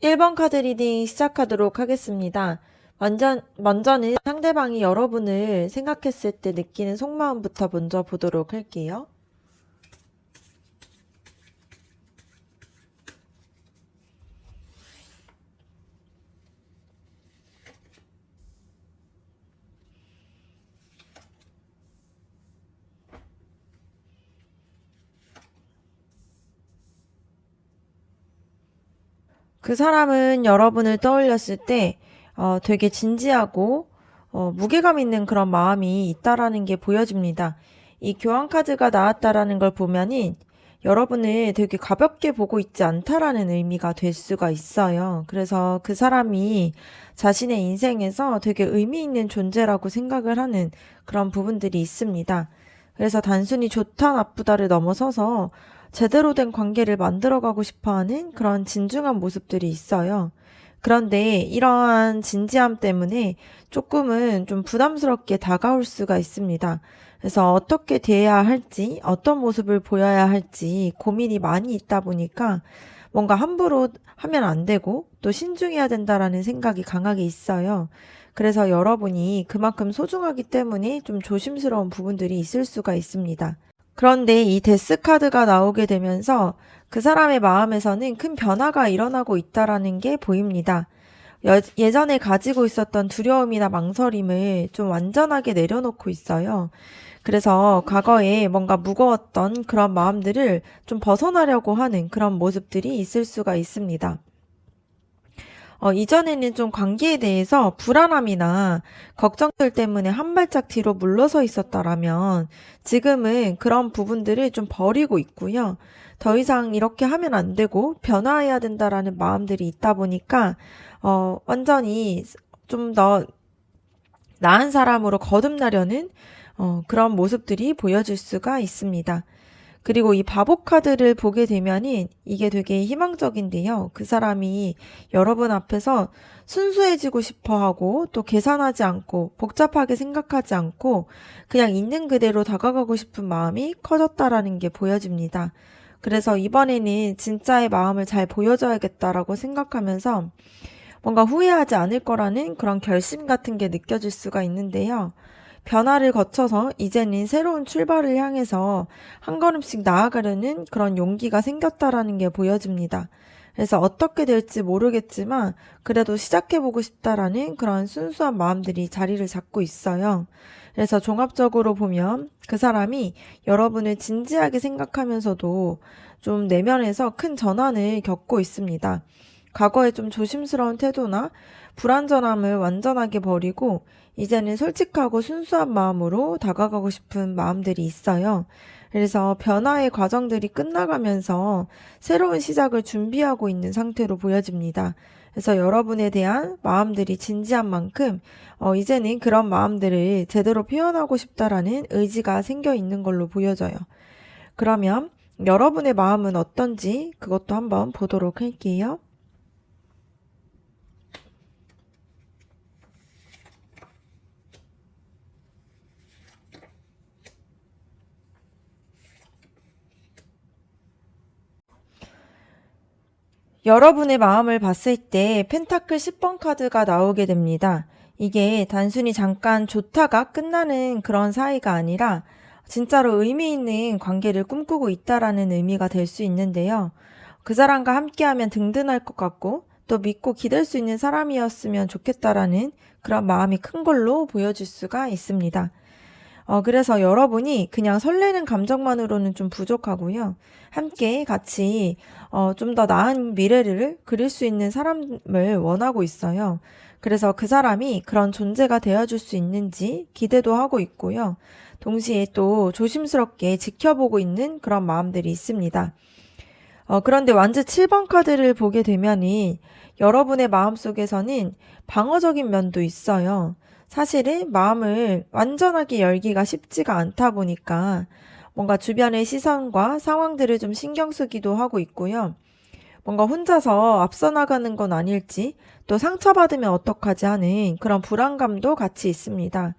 1번 카드 리딩 시작하도록 하겠습니다. 먼저는 상대방이 여러분을 생각했을 때 느끼는 속마음부터 먼저 보도록 할게요. 그 사람은 여러분을 떠올렸을 때 되게 진지하고 무게감 있는 그런 마음이 있다라는 게 보여집니다. 이 교환 카드가 나왔다라는 걸 보면은 여러분을 되게 가볍게 보고 있지 않다라는 의미가 될 수가 있어요. 그래서 그 사람이 자신의 인생에서 되게 의미 있는 존재라고 생각을 하는 그런 부분들이 있습니다. 그래서 단순히 좋다 나쁘다를 넘어서서 제대로 된 관계를 만들어가고 싶어하는 그런 진중한 모습들이 있어요. 그런데 이러한 진지함 때문에 조금은 좀 부담스럽게 다가올 수가 있습니다. 그래서 어떻게 대해야 할지, 어떤 모습을 보여야 할지 고민이 많이 있다 보니까 뭔가 함부로 하면 안 되고 또 신중해야 된다라는 생각이 강하게 있어요. 그래서 여러분이 그만큼 소중하기 때문에 좀 조심스러운 부분들이 있을 수가 있습니다. 그런데 이 데스 카드가 나오게 되면서 그 사람의 마음에서는 큰 변화가 일어나고 있다라는 게 보입니다. 예전에 가지고 있었던 두려움이나 망설임을 좀 완전하게 내려놓고 있어요. 그래서 과거에 뭔가 무거웠던 그런 마음들을 좀 벗어나려고 하는 그런 모습들이 있을 수가 있습니다. 이전에는 좀 관계에 대해서 불안함이나 걱정들 때문에 한 발짝 뒤로 물러서 있었다라면 지금은 그런 부분들을 좀 버리고 있고요. 더 이상 이렇게 하면 안 되고 변화해야 된다라는 마음들이 있다 보니까 완전히 좀 더 나은 사람으로 거듭나려는 그런 모습들이 보여질 수가 있습니다. 그리고 이 바보 카드를 보게 되면은 이게 되게 희망적인데요. 그 사람이 여러분 앞에서 순수해지고 싶어 하고 또 계산하지 않고 복잡하게 생각하지 않고 그냥 있는 그대로 다가가고 싶은 마음이 커졌다라는 게 보여집니다. 그래서 이번에는 진짜의 마음을 잘 보여줘야겠다라고 생각하면서 뭔가 후회하지 않을 거라는 그런 결심 같은 게 느껴질 수가 있는데요. 변화를 거쳐서 이제는 새로운 출발을 향해서 한 걸음씩 나아가려는 그런 용기가 생겼다라는 게 보여집니다. 그래서 어떻게 될지 모르겠지만 그래도 시작해보고 싶다라는 그런 순수한 마음들이 자리를 잡고 있어요. 그래서 종합적으로 보면 그 사람이 여러분을 진지하게 생각하면서도 좀 내면에서 큰 전환을 겪고 있습니다. 과거에 좀 조심스러운 태도나 불완전함을 완전하게 버리고 이제는 솔직하고 순수한 마음으로 다가가고 싶은 마음들이 있어요. 그래서 변화의 과정들이 끝나가면서 새로운 시작을 준비하고 있는 상태로 보여집니다. 그래서 여러분에 대한 마음들이 진지한 만큼 이제는 그런 마음들을 제대로 표현하고 싶다라는 의지가 생겨 있는 걸로 보여져요. 그러면 여러분의 마음은 어떤지 그것도 한번 보도록 할게요. 여러분의 마음을 봤을 때 펜타클 10번 카드가 나오게 됩니다. 이게 단순히 잠깐 좋다가 끝나는 그런 사이가 아니라 진짜로 의미 있는 관계를 꿈꾸고 있다라는 의미가 될 수 있는데요. 그 사람과 함께하면 든든할 것 같고 또 믿고 기댈 수 있는 사람이었으면 좋겠다라는 그런 마음이 큰 걸로 보여질 수가 있습니다. 그래서 여러분이 그냥 설레는 감정만으로는 좀 부족하고요. 함께 같이 좀 더 나은 미래를 그릴 수 있는 사람을 원하고 있어요. 그래서 그 사람이 그런 존재가 되어줄 수 있는지 기대도 하고 있고요. 동시에 또 조심스럽게 지켜보고 있는 그런 마음들이 있습니다. 그런데 완즈 7번 카드를 보게 되면은 여러분의 마음속에서는 방어적인 면도 있어요. 사실은 마음을 완전하게 열기가 쉽지가 않다 보니까 뭔가 주변의 시선과 상황들을 좀 신경 쓰기도 하고 있고요. 뭔가 혼자서 앞서 나가는 건 아닐지 또 상처받으면 어떡하지 하는 그런 불안감도 같이 있습니다.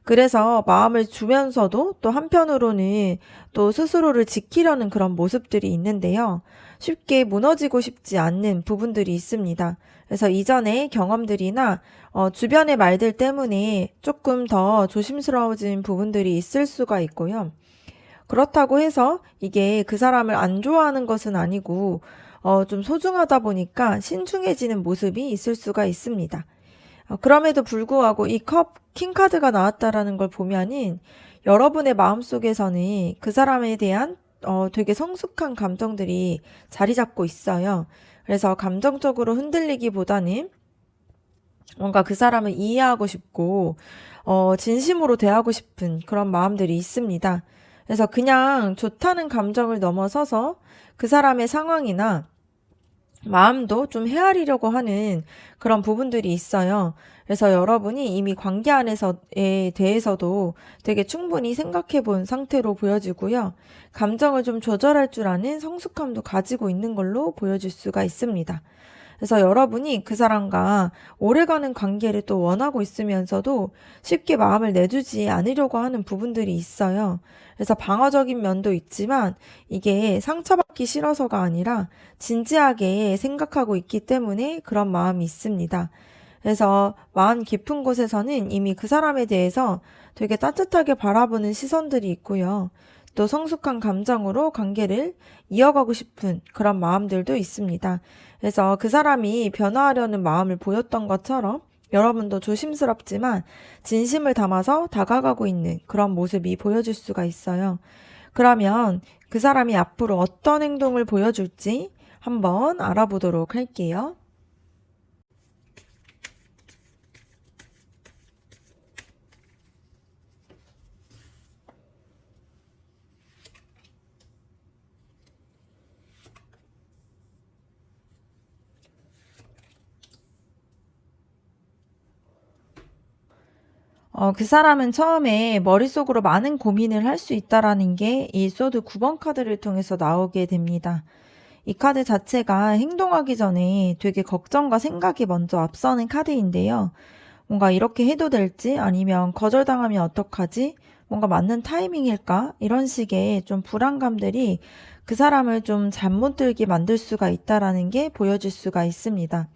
그래서 마음을 주면서도 또 한편으로는 또 스스로를 지키려는 그런 모습들이 있는데요. 쉽게 무너지고 싶지 않는 부분들이 있습니다. 그래서 이전의 경험들이나 주변의 말들 때문에 조금 더 조심스러워진 부분들이 있을 수가 있고요. 그렇다고 해서 이게 그 사람을 안 좋아하는 것은 아니고 좀 소중하다 보니까 신중해지는 모습이 있을 수가 있습니다. 그럼에도 불구하고 이 킹카드가 나왔다라는 걸 보면은 여러분의 마음속에서는 그 사람에 대한 되게 성숙한 감정들이 자리 잡고 있어요. 그래서 감정적으로 흔들리기보다는 뭔가 그 사람을 이해하고 싶고, 진심으로 대하고 싶은 그런 마음들이 있습니다. 그래서 그냥 좋다는 감정을 넘어서서 그 사람의 상황이나 마음도 좀 헤아리려고 하는 그런 부분들이 있어요. 그래서 여러분이 이미 관계 안에서에 대해서도 되게 충분히 생각해 본 상태로 보여지고요. 감정을 좀 조절할 줄 아는 성숙함도 가지고 있는 걸로 보여질 수가 있습니다. 그래서 여러분이 그 사람과 오래가는 관계를 또 원하고 있으면서도 쉽게 마음을 내주지 않으려고 하는 부분들이 있어요. 그래서 방어적인 면도 있지만 이게 상처받기 싫어서가 아니라 진지하게 생각하고 있기 때문에 그런 마음이 있습니다. 그래서 마음 깊은 곳에서는 이미 그 사람에 대해서 되게 따뜻하게 바라보는 시선들이 있고요. 또 성숙한 감정으로 관계를 이어가고 싶은 그런 마음들도 있습니다. 그래서 그 사람이 변화하려는 마음을 보였던 것처럼 여러분도 조심스럽지만 진심을 담아서 다가가고 있는 그런 모습이 보여질 수가 있어요. 그러면 그 사람이 앞으로 어떤 행동을 보여줄지 한번 알아보도록 할게요. 그 사람은 처음에 머릿속으로 많은 고민을 할 수 있다라는 게 이 소드 9번 카드를 통해서 나오게 됩니다. 이 카드 자체가 행동하기 전에 되게 걱정과 생각이 먼저 앞서는 카드인데요. 뭔가 이렇게 해도 될지 아니면 거절당하면 어떡하지? 뭔가 맞는 타이밍일까? 이런 식의 좀 불안감들이 그 사람을 좀 잠 못 들게 만들 수가 있다라는 게 보여질 수가 있습니다.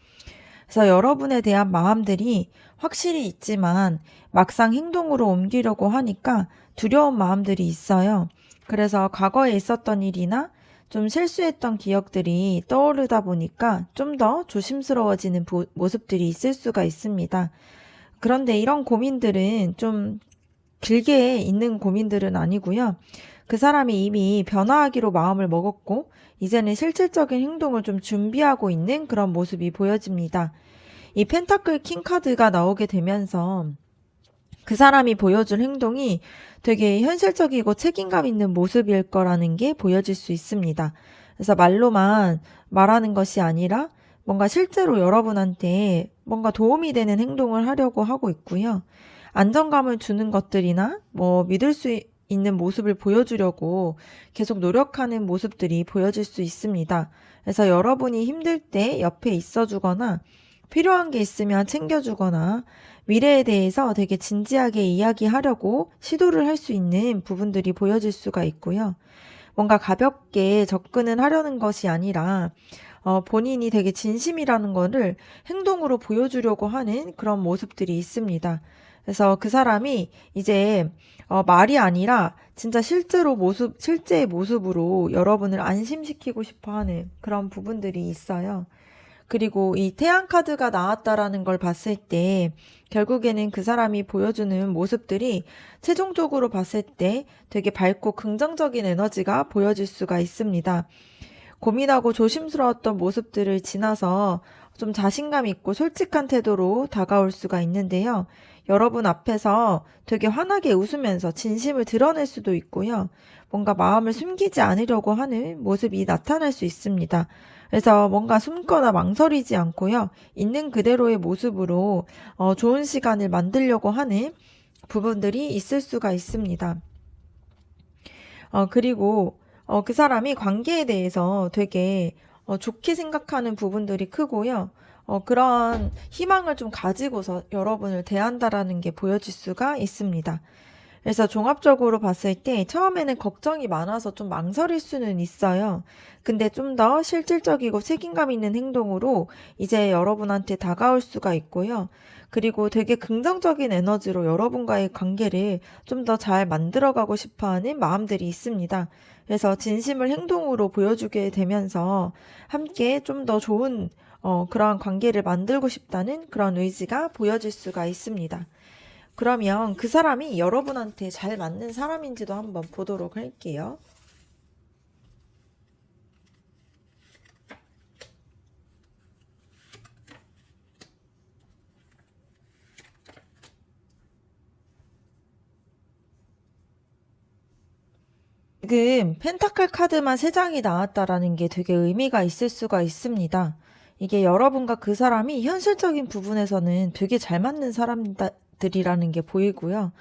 그래서 여러분에 대한 마음들이 확실히 있지만 막상 행동으로 옮기려고 하니까 두려운 마음들이 있어요. 그래서 과거에 있었던 일이나 좀 실수했던 기억들이 떠오르다 보니까 좀 더 조심스러워지는 모습들이 있을 수가 있습니다. 그런데 이런 고민들은 좀 길게 있는 고민들은 아니고요. 그 사람이 이미 변화하기로 마음을 먹었고, 이제는 실질적인 행동을 좀 준비하고 있는 그런 모습이 보여집니다. 이 펜타클 킹 카드가 나오게 되면서 그 사람이 보여줄 행동이 되게 현실적이고 책임감 있는 모습일 거라는 게 보여질 수 있습니다. 그래서 말로만 말하는 것이 아니라 뭔가 실제로 여러분한테 뭔가 도움이 되는 행동을 하려고 하고 있고요. 안정감을 주는 것들이나 뭐 믿을 수 있는 모습을 보여주려고 계속 노력하는 모습들이 보여질 수 있습니다. 그래서 여러분이 힘들 때 옆에 있어주거나 필요한 게 있으면 챙겨주거나 미래에 대해서 되게 진지하게 이야기하려고 시도를 할 수 있는 부분들이 보여질 수가 있고요. 뭔가 가볍게 접근을 하려는 것이 아니라 본인이 되게 진심이라는 거를 행동으로 보여주려고 하는 그런 모습들이 있습니다. 그래서 그 사람이 이제 말이 아니라 진짜 실제의 모습으로 여러분을 안심시키고 싶어 하는 그런 부분들이 있어요. 그리고 이 태양 카드가 나왔다라는 걸 봤을 때 결국에는 그 사람이 보여주는 모습들이 최종적으로 봤을 때 되게 밝고 긍정적인 에너지가 보여질 수가 있습니다. 고민하고 조심스러웠던 모습들을 지나서 좀 자신감 있고 솔직한 태도로 다가올 수가 있는데요. 여러분 앞에서 되게 환하게 웃으면서 진심을 드러낼 수도 있고요. 뭔가 마음을 숨기지 않으려고 하는 모습이 나타날 수 있습니다. 그래서 뭔가 숨거나 망설이지 않고요. 있는 그대로의 모습으로 좋은 시간을 만들려고 하는 부분들이 있을 수가 있습니다. 그리고 그 사람이 관계에 대해서 되게 좋게 생각하는 부분들이 크고요. 그런 희망을 좀 가지고서 여러분을 대한다라는 게 보여질 수가 있습니다. 그래서 종합적으로 봤을 때 처음에는 걱정이 많아서 좀 망설일 수는 있어요. 근데 좀 더 실질적이고 책임감 있는 행동으로 이제 여러분한테 다가올 수가 있고요. 그리고 되게 긍정적인 에너지로 여러분과의 관계를 좀 더 잘 만들어가고 싶어 하는 마음들이 있습니다. 그래서 진심을 행동으로 보여주게 되면서 함께 좀 더 좋은 그러한 관계를 만들고 싶다는 그런 의지가 보여질 수가 있습니다. 그러면 그 사람이 여러분한테 잘 맞는 사람인지도 한번 보도록 할게요. 지금 펜타클 카드만 3장이 나왔다라는 게 되게 의미가 있을 수가 있습니다. 이게 여러분과 그 사람이 현실적인 부분에서는 되게 잘 맞는 사람들이라는 게 보이고요.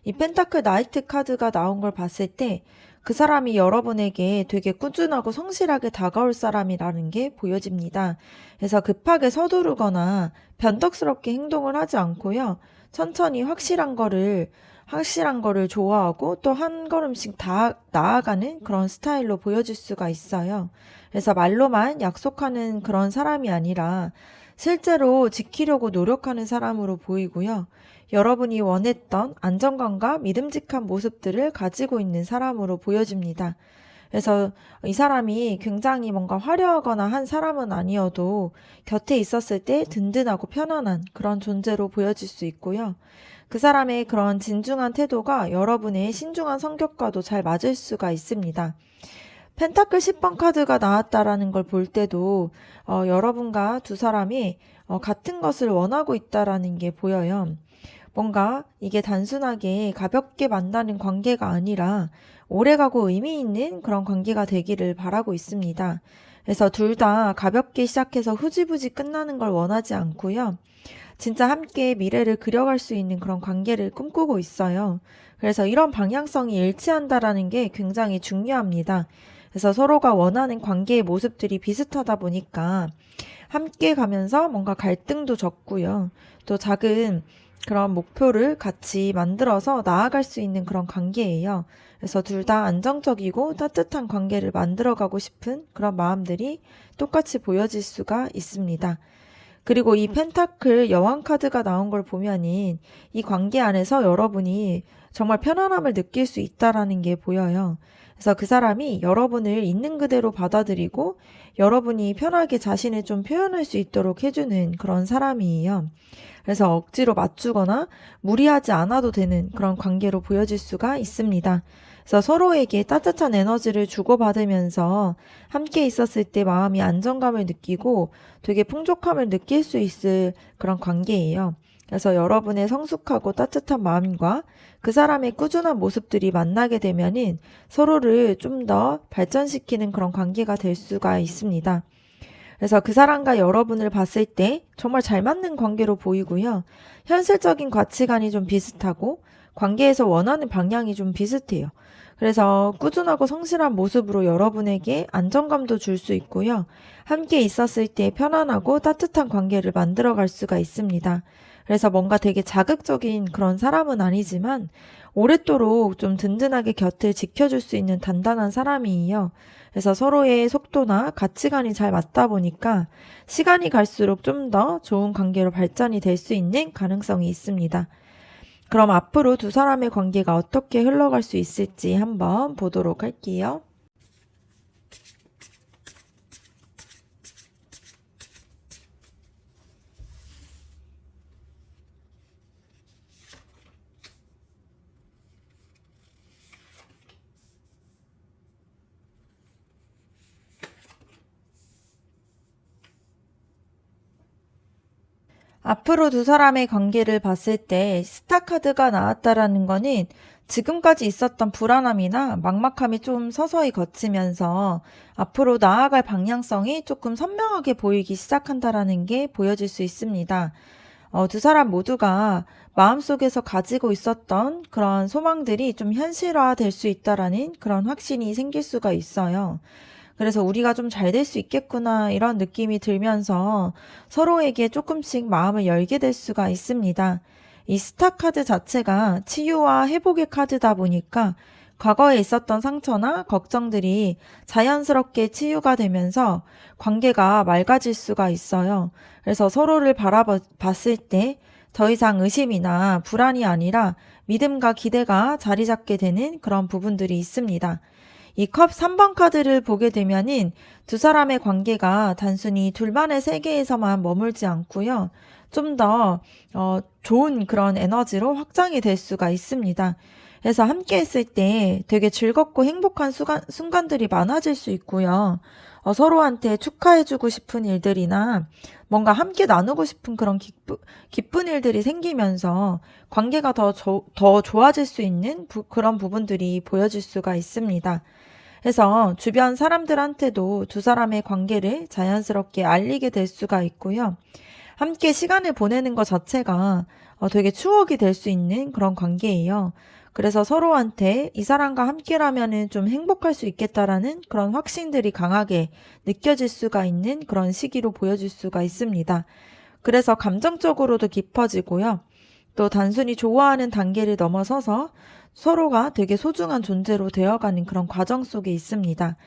이 펜타클 나이트 카드가 나온 걸 봤을 때 그 사람이 여러분에게 되게 꾸준하고 성실하게 다가올 사람이라는 게 보여집니다. 그래서 급하게 서두르거나 변덕스럽게 행동을 하지 않고요. 천천히 확실한 거를 좋아하고 또 한 걸음씩 다 나아가는 그런 스타일로 보여질 수가 있어요. 그래서 말로만 약속하는 그런 사람이 아니라 실제로 지키려고 노력하는 사람으로 보이고요. 여러분이 원했던 안정감과 믿음직한 모습들을 가지고 있는 사람으로 보여집니다. 그래서 이 사람이 굉장히 뭔가 화려하거나 한 사람은 아니어도 곁에 있었을 때 든든하고 편안한 그런 존재로 보여질 수 있고요. 그 사람의 그런 진중한 태도가 여러분의 신중한 성격과도 잘 맞을 수가 있습니다. 펜타클 10번 카드가 나왔다라는 걸 볼 때도 여러분과 두 사람이 같은 것을 원하고 있다라는 게 보여요. 뭔가 이게 단순하게 가볍게 만나는 관계가 아니라 오래가고 의미 있는 그런 관계가 되기를 바라고 있습니다. 그래서 둘 다 가볍게 시작해서 후지부지 끝나는 걸 원하지 않고요. 진짜 함께 미래를 그려갈 수 있는 그런 관계를 꿈꾸고 있어요. 그래서 이런 방향성이 일치한다라는 게 굉장히 중요합니다. 그래서 서로가 원하는 관계의 모습들이 비슷하다 보니까 함께 가면서 뭔가 갈등도 적고요. 또 작은 그런 목표를 같이 만들어서 나아갈 수 있는 그런 관계예요. 그래서 둘 다 안정적이고 따뜻한 관계를 만들어가고 싶은 그런 마음들이 똑같이 보여질 수가 있습니다. 그리고 이 펜타클 여왕 카드가 나온 걸 보면은 이 관계 안에서 여러분이 정말 편안함을 느낄 수 있다라는 게 보여요. 그래서 그 사람이 여러분을 있는 그대로 받아들이고 여러분이 편하게 자신을 좀 표현할 수 있도록 해주는 그런 사람이에요. 그래서 억지로 맞추거나 무리하지 않아도 되는 그런 관계로 보여질 수가 있습니다. 그래서 서로에게 따뜻한 에너지를 주고받으면서 함께 있었을 때 마음이 안정감을 느끼고 되게 풍족함을 느낄 수 있을 그런 관계예요. 그래서 여러분의 성숙하고 따뜻한 마음과 그 사람의 꾸준한 모습들이 만나게 되면은 서로를 좀 더 발전시키는 그런 관계가 될 수가 있습니다. 그래서 그 사람과 여러분을 봤을 때 정말 잘 맞는 관계로 보이고요. 현실적인 가치관이 좀 비슷하고 관계에서 원하는 방향이 좀 비슷해요. 그래서 꾸준하고 성실한 모습으로 여러분에게 안정감도 줄 수 있고요. 함께 있었을 때 편안하고 따뜻한 관계를 만들어 갈 수가 있습니다. 그래서 뭔가 되게 자극적인 그런 사람은 아니지만 오랫도록 좀 든든하게 곁을 지켜줄 수 있는 단단한 사람이에요. 그래서 서로의 속도나 가치관이 잘 맞다 보니까 시간이 갈수록 좀 더 좋은 관계로 발전이 될 수 있는 가능성이 있습니다. 그럼 앞으로 두 사람의 관계가 어떻게 흘러갈 수 있을지 한번 보도록 할게요. 앞으로 두 사람의 관계를 봤을 때 스타 카드가 나왔다라는 거는 지금까지 있었던 불안함이나 막막함이 좀 서서히 걷히면서 앞으로 나아갈 방향성이 조금 선명하게 보이기 시작한다라는 게 보여질 수 있습니다. 두 사람 모두가 마음속에서 가지고 있었던 그런 소망들이 좀 현실화 될 수 있다라는 그런 확신이 생길 수가 있어요. 그래서 우리가 좀 잘 될 수 있겠구나 이런 느낌이 들면서 서로에게 조금씩 마음을 열게 될 수가 있습니다. 이 스타 카드 자체가 치유와 회복의 카드다 보니까 과거에 있었던 상처나 걱정들이 자연스럽게 치유가 되면서 관계가 맑아질 수가 있어요. 그래서 서로를 바라봤을 때 더 이상 의심이나 불안이 아니라 믿음과 기대가 자리 잡게 되는 그런 부분들이 있습니다. 이 컵 3번 카드를 보게 되면은 두 사람의 관계가 단순히 둘만의 세계에서만 머물지 않고요. 좀 더 좋은 그런 에너지로 확장이 될 수가 있습니다. 그래서 함께 했을 때 되게 즐겁고 행복한 순간들이 많아질 수 있고요. 서로한테 축하해주고 싶은 일들이나 뭔가 함께 나누고 싶은 그런 기쁜 일들이 생기면서 관계가 더 좋아질 수 있는 그런 부분들이 보여질 수가 있습니다. 그래서 주변 사람들한테도 두 사람의 관계를 자연스럽게 알리게 될 수가 있고요. 함께 시간을 보내는 것 자체가 되게 추억이 될 수 있는 그런 관계예요. 그래서 서로한테 이 사람과 함께라면은 좀 행복할 수 있겠다라는 그런 확신들이 강하게 느껴질 수가 있는 그런 시기로 보여질 수가 있습니다. 그래서 감정적으로도 깊어지고요. 또 단순히 좋아하는 단계를 넘어서서 서로가 되게 소중한 존재로 되어가는 그런 과정 속에 있습니다.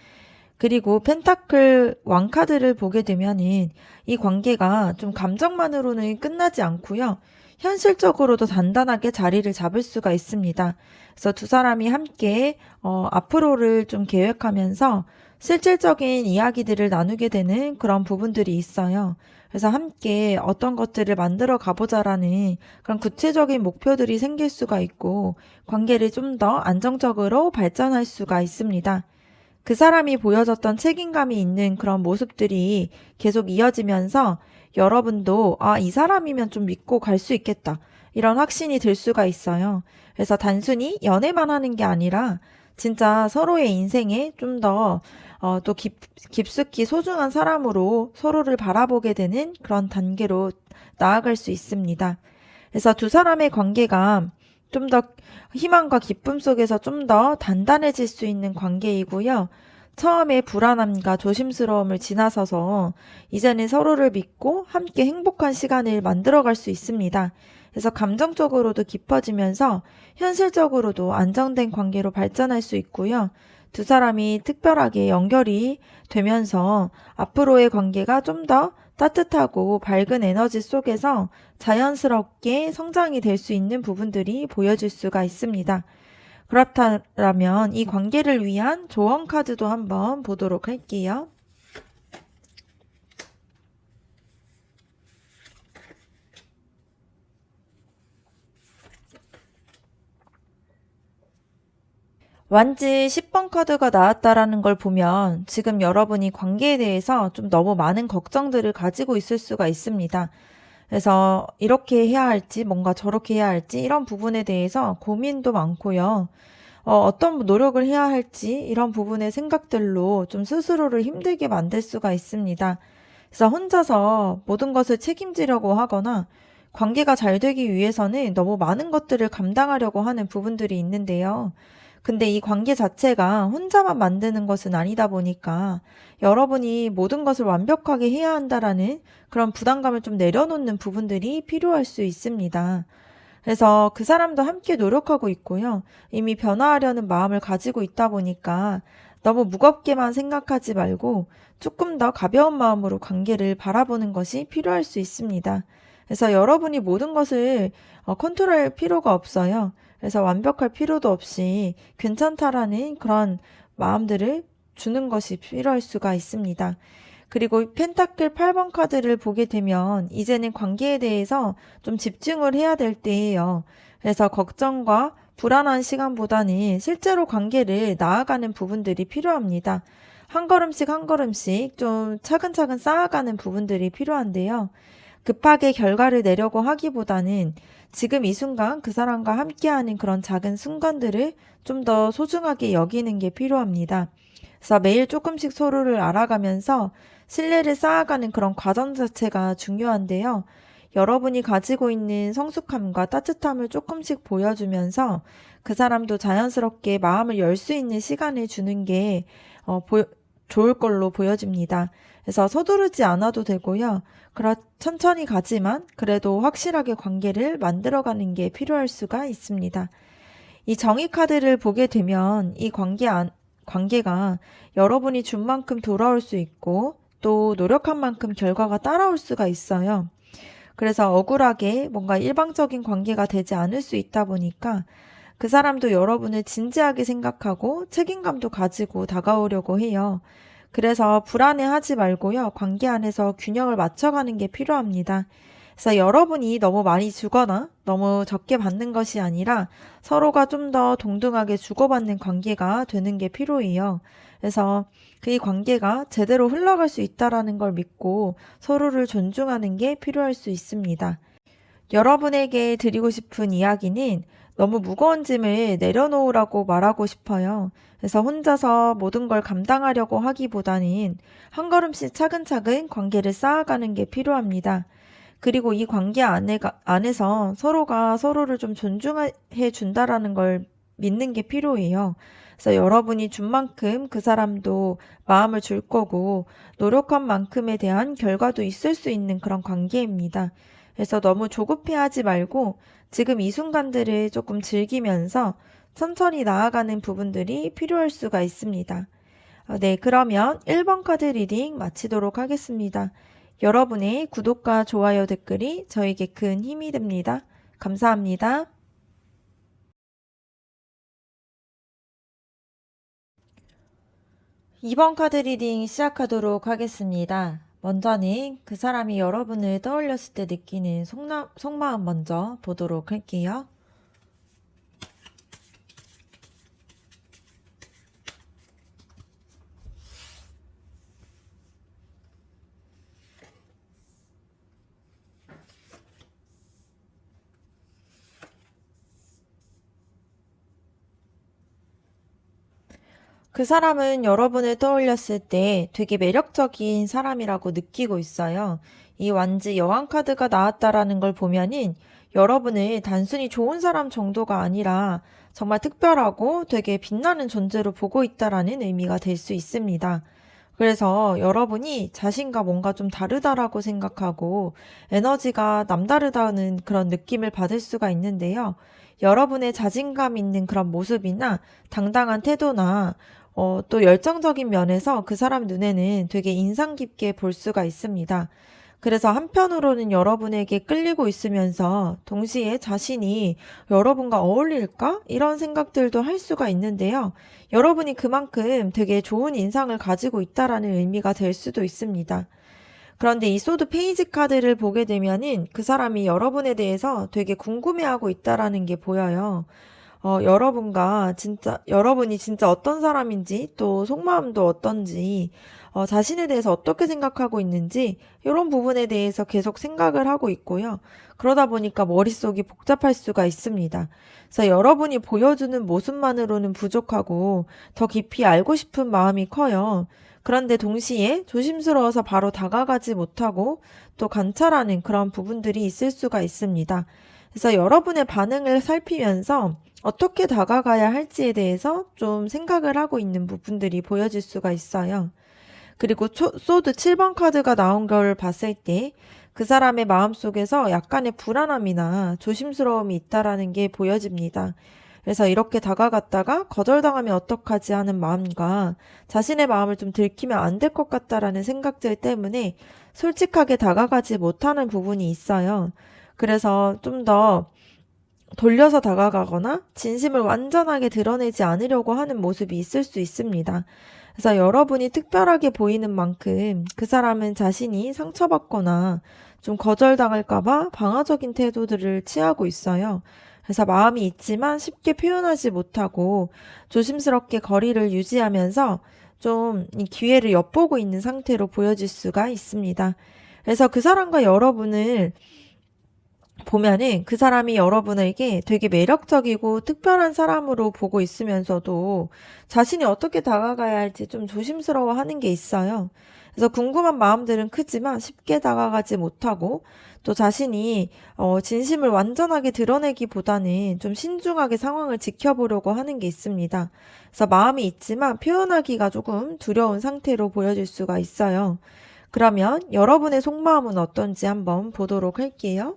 그리고 펜타클 왕카드를 보게 되면은 이 관계가 좀 감정만으로는 끝나지 않고요. 현실적으로도 단단하게 자리를 잡을 수가 있습니다. 그래서 두 사람이 함께 앞으로를 좀 계획하면서 실질적인 이야기들을 나누게 되는 그런 부분들이 있어요. 그래서 함께 어떤 것들을 만들어 가보자라는 그런 구체적인 목표들이 생길 수가 있고 관계를 좀 더 안정적으로 발전할 수가 있습니다. 그 사람이 보여줬던 책임감이 있는 그런 모습들이 계속 이어지면서 여러분도 이 사람이면 좀 믿고 갈 수 있겠다. 이런 확신이 들 수가 있어요. 그래서 단순히 연애만 하는 게 아니라 진짜 서로의 인생에 좀 더 또 깊숙이 소중한 사람으로 서로를 바라보게 되는 그런 단계로 나아갈 수 있습니다. 그래서 두 사람의 관계가 좀 더 희망과 기쁨 속에서 좀 더 단단해질 수 있는 관계이고요. 처음에 불안함과 조심스러움을 지나서서 이제는 서로를 믿고 함께 행복한 시간을 만들어갈 수 있습니다. 그래서 감정적으로도 깊어지면서 현실적으로도 안정된 관계로 발전할 수 있고요. 두 사람이 특별하게 연결이 되면서 앞으로의 관계가 좀 더 따뜻하고 밝은 에너지 속에서 자연스럽게 성장이 될 수 있는 부분들이 보여질 수가 있습니다. 그렇다면 이 관계를 위한 조언 카드도 한번 보도록 할게요. 완지 10번 카드가 나왔다라는 걸 보면 지금 여러분이 관계에 대해서 좀 너무 많은 걱정들을 가지고 있을 수가 있습니다. 그래서 이렇게 해야 할지 뭔가 저렇게 해야 할지 이런 부분에 대해서 고민도 많고요. 어떤 노력을 해야 할지 이런 부분의 생각들로 좀 스스로를 힘들게 만들 수가 있습니다. 그래서 혼자서 모든 것을 책임지려고 하거나 관계가 잘 되기 위해서는 너무 많은 것들을 감당하려고 하는 부분들이 있는데요. 근데 이 관계 자체가 혼자만 만드는 것은 아니다 보니까 여러분이 모든 것을 완벽하게 해야 한다라는 그런 부담감을 좀 내려놓는 부분들이 필요할 수 있습니다. 그래서 그 사람도 함께 노력하고 있고요. 이미 변화하려는 마음을 가지고 있다 보니까 너무 무겁게만 생각하지 말고 조금 더 가벼운 마음으로 관계를 바라보는 것이 필요할 수 있습니다. 그래서 여러분이 모든 것을 컨트롤할 필요가 없어요. 그래서 완벽할 필요도 없이 괜찮다라는 그런 마음들을 주는 것이 필요할 수가 있습니다. 그리고 펜타클 8번 카드를 보게 되면 이제는 관계에 대해서 좀 집중을 해야 될 때예요. 그래서 걱정과 불안한 시간보다는 실제로 관계를 나아가는 부분들이 필요합니다. 한 걸음씩 한 걸음씩 좀 차근차근 쌓아가는 부분들이 필요한데요. 급하게 결과를 내려고 하기보다는 지금 이 순간 그 사람과 함께하는 그런 작은 순간들을 좀 더 소중하게 여기는 게 필요합니다. 그래서 매일 조금씩 서로를 알아가면서 신뢰를 쌓아가는 그런 과정 자체가 중요한데요. 여러분이 가지고 있는 성숙함과 따뜻함을 조금씩 보여주면서 그 사람도 자연스럽게 마음을 열 수 있는 시간을 주는 게 좋을 걸로 보여집니다. 그래서 서두르지 않아도 되고요. 천천히 가지만 그래도 확실하게 관계를 만들어가는 게 필요할 수가 있습니다. 이 정의 카드를 보게 되면 이 관계가 여러분이 준 만큼 돌아올 수 있고 또 노력한 만큼 결과가 따라올 수가 있어요. 그래서 억울하게 뭔가 일방적인 관계가 되지 않을 수 있다 보니까 그 사람도 여러분을 진지하게 생각하고 책임감도 가지고 다가오려고 해요. 그래서 불안해하지 말고요. 관계 안에서 균형을 맞춰가는 게 필요합니다. 그래서 여러분이 너무 많이 주거나 너무 적게 받는 것이 아니라 서로가 좀 더 동등하게 주고받는 관계가 되는 게 필요해요. 그래서 그 관계가 제대로 흘러갈 수 있다라는 걸 믿고 서로를 존중하는 게 필요할 수 있습니다. 여러분에게 드리고 싶은 이야기는 너무 무거운 짐을 내려놓으라고 말하고 싶어요. 그래서 혼자서 모든 걸 감당하려고 하기보다는 한 걸음씩 차근차근 관계를 쌓아가는 게 필요합니다. 그리고 이 관계 안에서 서로가 서로를 좀 존중해 준다라는 걸 믿는 게 필요해요. 그래서 여러분이 준 만큼 그 사람도 마음을 줄 거고 노력한 만큼에 대한 결과도 있을 수 있는 그런 관계입니다. 그래서 너무 조급해하지 말고 지금 이 순간들을 조금 즐기면서 천천히 나아가는 부분들이 필요할 수가 있습니다. 네, 그러면 1번 카드 리딩 마치도록 하겠습니다. 여러분의 구독과 좋아요 댓글이 저에게 큰 힘이 됩니다. 감사합니다. 2번 카드 리딩 시작하도록 하겠습니다. 먼저는 그 사람이 여러분을 떠올렸을 때 느끼는 속마음 먼저 보도록 할게요. 그 사람은 여러분을 떠올렸을 때 되게 매력적인 사람이라고 느끼고 있어요. 이 완지 여왕 카드가 나왔다라는 걸 보면은 여러분을 단순히 좋은 사람 정도가 아니라 정말 특별하고 되게 빛나는 존재로 보고 있다라는 의미가 될 수 있습니다. 그래서 여러분이 자신과 뭔가 좀 다르다라고 생각하고 에너지가 남다르다는 그런 느낌을 받을 수가 있는데요. 여러분의 자신감 있는 그런 모습이나 당당한 태도나 또 열정적인 면에서 그 사람 눈에는 되게 인상 깊게 볼 수가 있습니다. 그래서 한편으로는 여러분에게 끌리고 있으면서 동시에 자신이 여러분과 어울릴까? 이런 생각들도 할 수가 있는데요. 여러분이 그만큼 되게 좋은 인상을 가지고 있다라는 의미가 될 수도 있습니다. 그런데 이 소드 페이지 카드를 보게 되면은 그 사람이 여러분에 대해서 되게 궁금해하고 있다라는 게 보여요. 여러분이 진짜 어떤 사람인지, 또 속마음도 어떤지, 자신에 대해서 어떻게 생각하고 있는지, 이런 부분에 대해서 계속 생각을 하고 있고요. 그러다 보니까 머릿속이 복잡할 수가 있습니다. 그래서 여러분이 보여주는 모습만으로는 부족하고, 더 깊이 알고 싶은 마음이 커요. 그런데 동시에 조심스러워서 바로 다가가지 못하고, 또 관찰하는 그런 부분들이 있을 수가 있습니다. 그래서 여러분의 반응을 살피면서 어떻게 다가가야 할지에 대해서 좀 생각을 하고 있는 부분들이 보여질 수가 있어요. 그리고 소드 7번 카드가 나온 걸 봤을 때 그 사람의 마음속에서 약간의 불안함이나 조심스러움이 있다라는 게 보여집니다. 그래서 이렇게 다가갔다가 거절당하면 어떡하지 하는 마음과 자신의 마음을 좀 들키면 안 될 것 같다라는 생각들 때문에 솔직하게 다가가지 못하는 부분이 있어요. 그래서 좀 더 돌려서 다가가거나 진심을 완전하게 드러내지 않으려고 하는 모습이 있을 수 있습니다. 그래서 여러분이 특별하게 보이는 만큼 그 사람은 자신이 상처받거나 좀 거절당할까봐 방어적인 태도들을 취하고 있어요. 그래서 마음이 있지만 쉽게 표현하지 못하고 조심스럽게 거리를 유지하면서 좀 이 기회를 엿보고 있는 상태로 보여질 수가 있습니다. 그래서 그 사람과 여러분을 보면은 그 사람이 여러분에게 되게 매력적이고 특별한 사람으로 보고 있으면서도 자신이 어떻게 다가가야 할지 좀 조심스러워 하는 게 있어요. 그래서 궁금한 마음들은 크지만 쉽게 다가가지 못하고 또 자신이 진심을 완전하게 드러내기보다는 좀 신중하게 상황을 지켜보려고 하는 게 있습니다. 그래서 마음이 있지만 표현하기가 조금 두려운 상태로 보여질 수가 있어요. 그러면 여러분의 속마음은 어떤지 한번 보도록 할게요.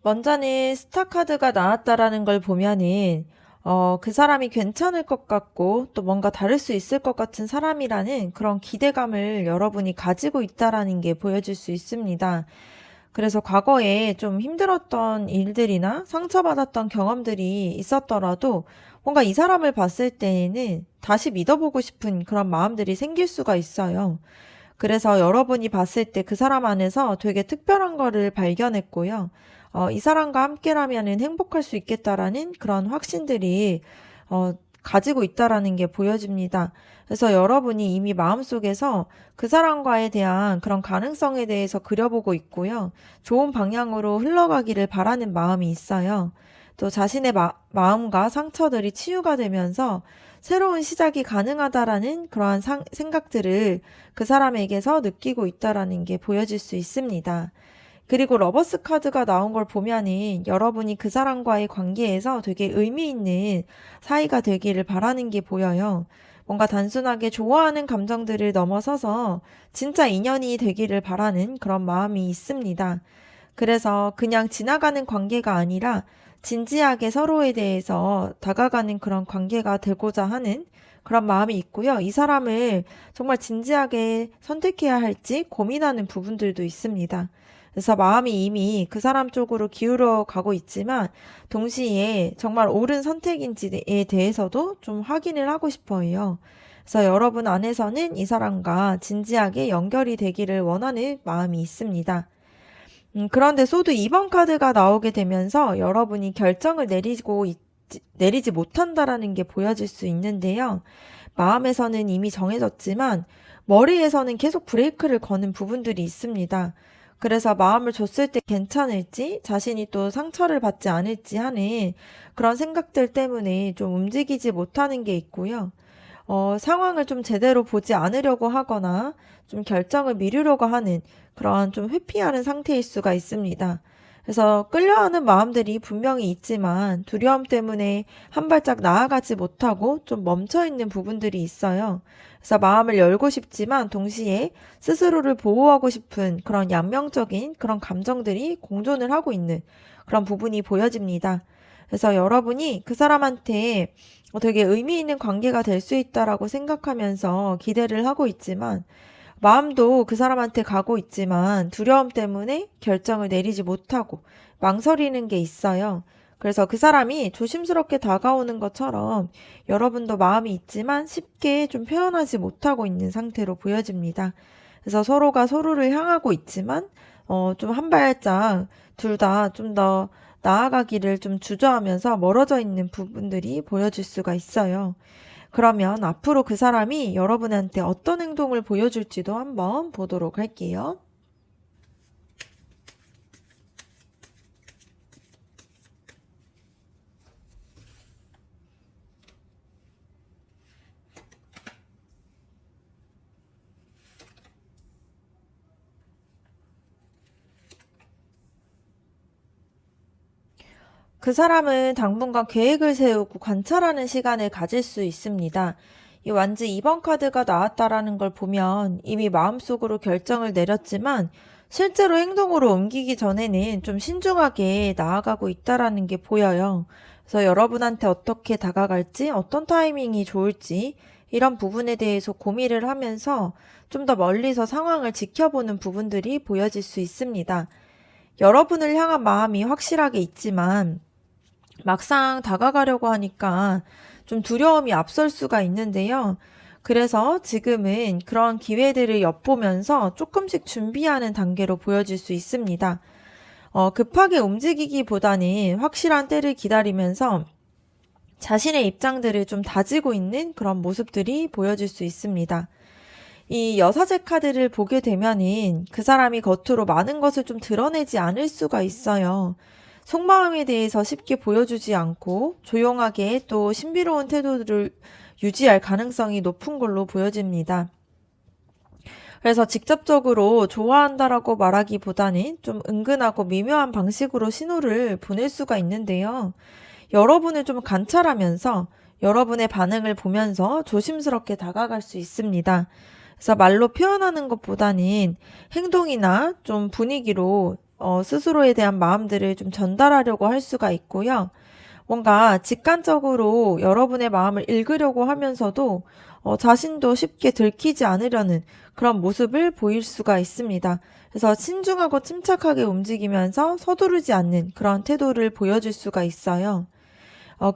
먼저는 스타 카드가 나왔다라는 걸 보면은 그 사람이 괜찮을 것 같고 또 뭔가 다를 수 있을 것 같은 사람이라는 그런 기대감을 여러분이 가지고 있다라는 게 보여질 수 있습니다. 그래서 과거에 좀 힘들었던 일들이나 상처받았던 경험들이 있었더라도 뭔가 이 사람을 봤을 때에는 다시 믿어보고 싶은 그런 마음들이 생길 수가 있어요. 그래서 여러분이 봤을 때 그 사람 안에서 되게 특별한 거를 발견했고요. 이 사람과 함께라면은 행복할 수 있겠다라는 그런 확신들이 어, 가지고 있다라는 게 보여집니다. 그래서 여러분이 이미 마음속에서 그 사람과에 대한 그런 가능성에 대해서 그려보고 있고요. 좋은 방향으로 흘러가기를 바라는 마음이 있어요. 또 자신의 마음과 상처들이 치유가 되면서 새로운 시작이 가능하다라는 그러한 생각들을 그 사람에게서 느끼고 있다라는 게 보여질 수 있습니다. 그리고 러버스 카드가 나온 걸 보면은 여러분이 그 사람과의 관계에서 되게 의미 있는 사이가 되기를 바라는 게 보여요. 뭔가 단순하게 좋아하는 감정들을 넘어서서 진짜 인연이 되기를 바라는 그런 마음이 있습니다. 그래서 그냥 지나가는 관계가 아니라 진지하게 서로에 대해서 다가가는 그런 관계가 되고자 하는 그런 마음이 있고요. 이 사람을 정말 진지하게 선택해야 할지 고민하는 부분들도 있습니다. 그래서 마음이 이미 그 사람 쪽으로 기울어 가고 있지만 동시에 정말 옳은 선택인지에 대해서도 좀 확인을 하고 싶어 해요. 그래서 여러분 안에서는 이 사람과 진지하게 연결이 되기를 원하는 마음이 있습니다. 그런데 소드 2번 카드가 나오게 되면서 여러분이 결정을 내리지 못한다라는 게 보여질 수 있는데요. 마음에서는 이미 정해졌지만 머리에서는 계속 브레이크를 거는 부분들이 있습니다. 그래서 마음을 줬을 때 괜찮을지 자신이 또 상처를 받지 않을지 하는 그런 생각들 때문에 좀 움직이지 못하는 게 있고요. 상황을 좀 제대로 보지 않으려고 하거나 좀 결정을 미루려고 하는 그런 좀 회피하는 상태일 수가 있습니다. 그래서 끌려하는 마음들이 분명히 있지만 두려움 때문에 한 발짝 나아가지 못하고 좀 멈춰 있는 부분들이 있어요. 그래서 마음을 열고 싶지만 동시에 스스로를 보호하고 싶은 그런 양면적인 그런 감정들이 공존을 하고 있는 그런 부분이 보여집니다. 그래서 여러분이 그 사람한테 되게 의미 있는 관계가 될 수 있다라고 생각하면서 기대를 하고 있지만 마음도 그 사람한테 가고 있지만 두려움 때문에 결정을 내리지 못하고 망설이는 게 있어요. 그래서 그 사람이 조심스럽게 다가오는 것처럼 여러분도 마음이 있지만 쉽게 좀 표현하지 못하고 있는 상태로 보여집니다. 그래서 서로가 서로를 향하고 있지만 좀 한 발짝 둘 다 좀 더 나아가기를 좀 주저하면서 멀어져 있는 부분들이 보여질 수가 있어요. 그러면 앞으로 그 사람이 여러분한테 어떤 행동을 보여줄지도 한번 보도록 할게요. 그 사람은 당분간 계획을 세우고 관찰하는 시간을 가질 수 있습니다. 이 완즈 2번 카드가 나왔다라는 걸 보면 이미 마음속으로 결정을 내렸지만 실제로 행동으로 옮기기 전에는 좀 신중하게 나아가고 있다라는 게 보여요. 그래서 여러분한테 어떻게 다가갈지, 어떤 타이밍이 좋을지 이런 부분에 대해서 고민을 하면서 좀 더 멀리서 상황을 지켜보는 부분들이 보여질 수 있습니다. 여러분을 향한 마음이 확실하게 있지만 막상 다가가려고 하니까 좀 두려움이 앞설 수가 있는데요. 그래서 지금은 그런 기회들을 엿보면서 조금씩 준비하는 단계로 보여질 수 있습니다. 급하게 움직이기보다는 확실한 때를 기다리면서 자신의 입장들을 좀 다지고 있는 그런 모습들이 보여질 수 있습니다. 이 여사제 카드를 보게 되면은 그 사람이 겉으로 많은 것을 좀 드러내지 않을 수가 있어요. 속마음에 대해서 쉽게 보여주지 않고 조용하게 또 신비로운 태도를 유지할 가능성이 높은 걸로 보여집니다. 그래서 직접적으로 좋아한다라고 말하기보다는 좀 은근하고 미묘한 방식으로 신호를 보낼 수가 있는데요. 여러분을 좀 관찰하면서 여러분의 반응을 보면서 조심스럽게 다가갈 수 있습니다. 그래서 말로 표현하는 것보다는 행동이나 좀 분위기로 스스로에 대한 마음들을 좀 전달하려고 할 수가 있고요. 뭔가 직관적으로 여러분의 마음을 읽으려고 하면서도 자신도 쉽게 들키지 않으려는 그런 모습을 보일 수가 있습니다. 그래서 신중하고 침착하게 움직이면서 서두르지 않는 그런 태도를 보여줄 수가 있어요.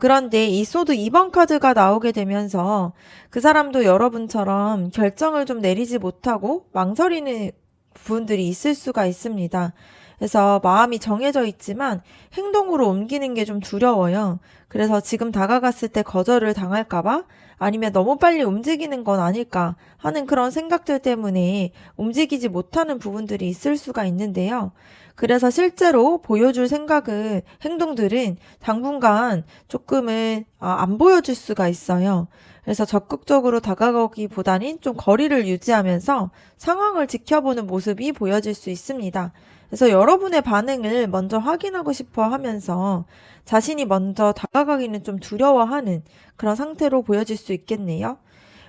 그런데 이 소드 2번 카드가 나오게 되면서 그 사람도 여러분처럼 결정을 좀 내리지 못하고 망설이는 부분들이 있을 수가 있습니다. 그래서 마음이 정해져 있지만 행동으로 옮기는 게 좀 두려워요. 그래서 지금 다가갔을 때 거절을 당할까봐 아니면 너무 빨리 움직이는 건 아닐까 하는 그런 생각들 때문에 움직이지 못하는 부분들이 있을 수가 있는데요. 그래서 실제로 보여줄 생각은, 행동들은 당분간 조금은 안 보여줄 수가 있어요. 그래서 적극적으로 다가가기보다는 좀 거리를 유지하면서 상황을 지켜보는 모습이 보여질 수 있습니다. 그래서 여러분의 반응을 먼저 확인하고 싶어 하면서 자신이 먼저 다가가기는 좀 두려워하는 그런 상태로 보여질 수 있겠네요.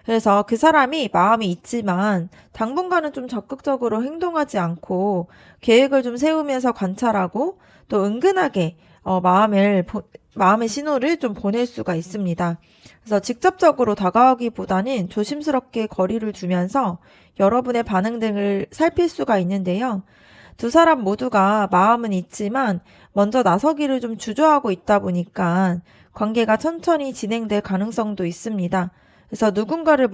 그래서 그 사람이 마음이 있지만 당분간은 좀 적극적으로 행동하지 않고 계획을 좀 세우면서 관찰하고 또 은근하게 마음의 신호를 좀 보낼 수가 있습니다. 그래서 직접적으로 다가오기보다는 조심스럽게 거리를 두면서 여러분의 반응 등을 살필 수가 있는데요. 두 사람 모두가 마음은 있지만 먼저 나서기를 좀 주저하고 있다 보니까 관계가 천천히 진행될 가능성도 있습니다. 그래서 누군가가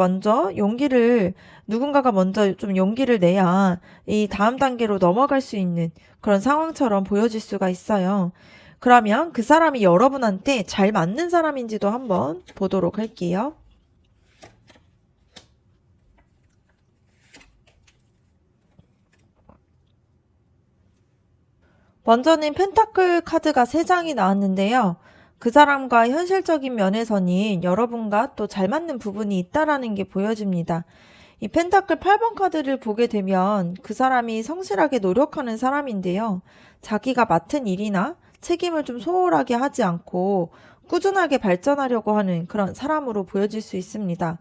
먼저 좀 용기를 내야 이 다음 단계로 넘어갈 수 있는 그런 상황처럼 보여질 수가 있어요. 그러면 그 사람이 여러분한테 잘 맞는 사람인지도 한번 보도록 할게요. 먼저는 펜타클 카드가 3장이 나왔는데요. 그 사람과 현실적인 면에서는 여러분과 또 잘 맞는 부분이 있다라는 게 보여집니다. 이 펜타클 8번 카드를 보게 되면 그 사람이 성실하게 노력하는 사람인데요. 자기가 맡은 일이나 책임을 좀 소홀하게 하지 않고 꾸준하게 발전하려고 하는 그런 사람으로 보여질 수 있습니다.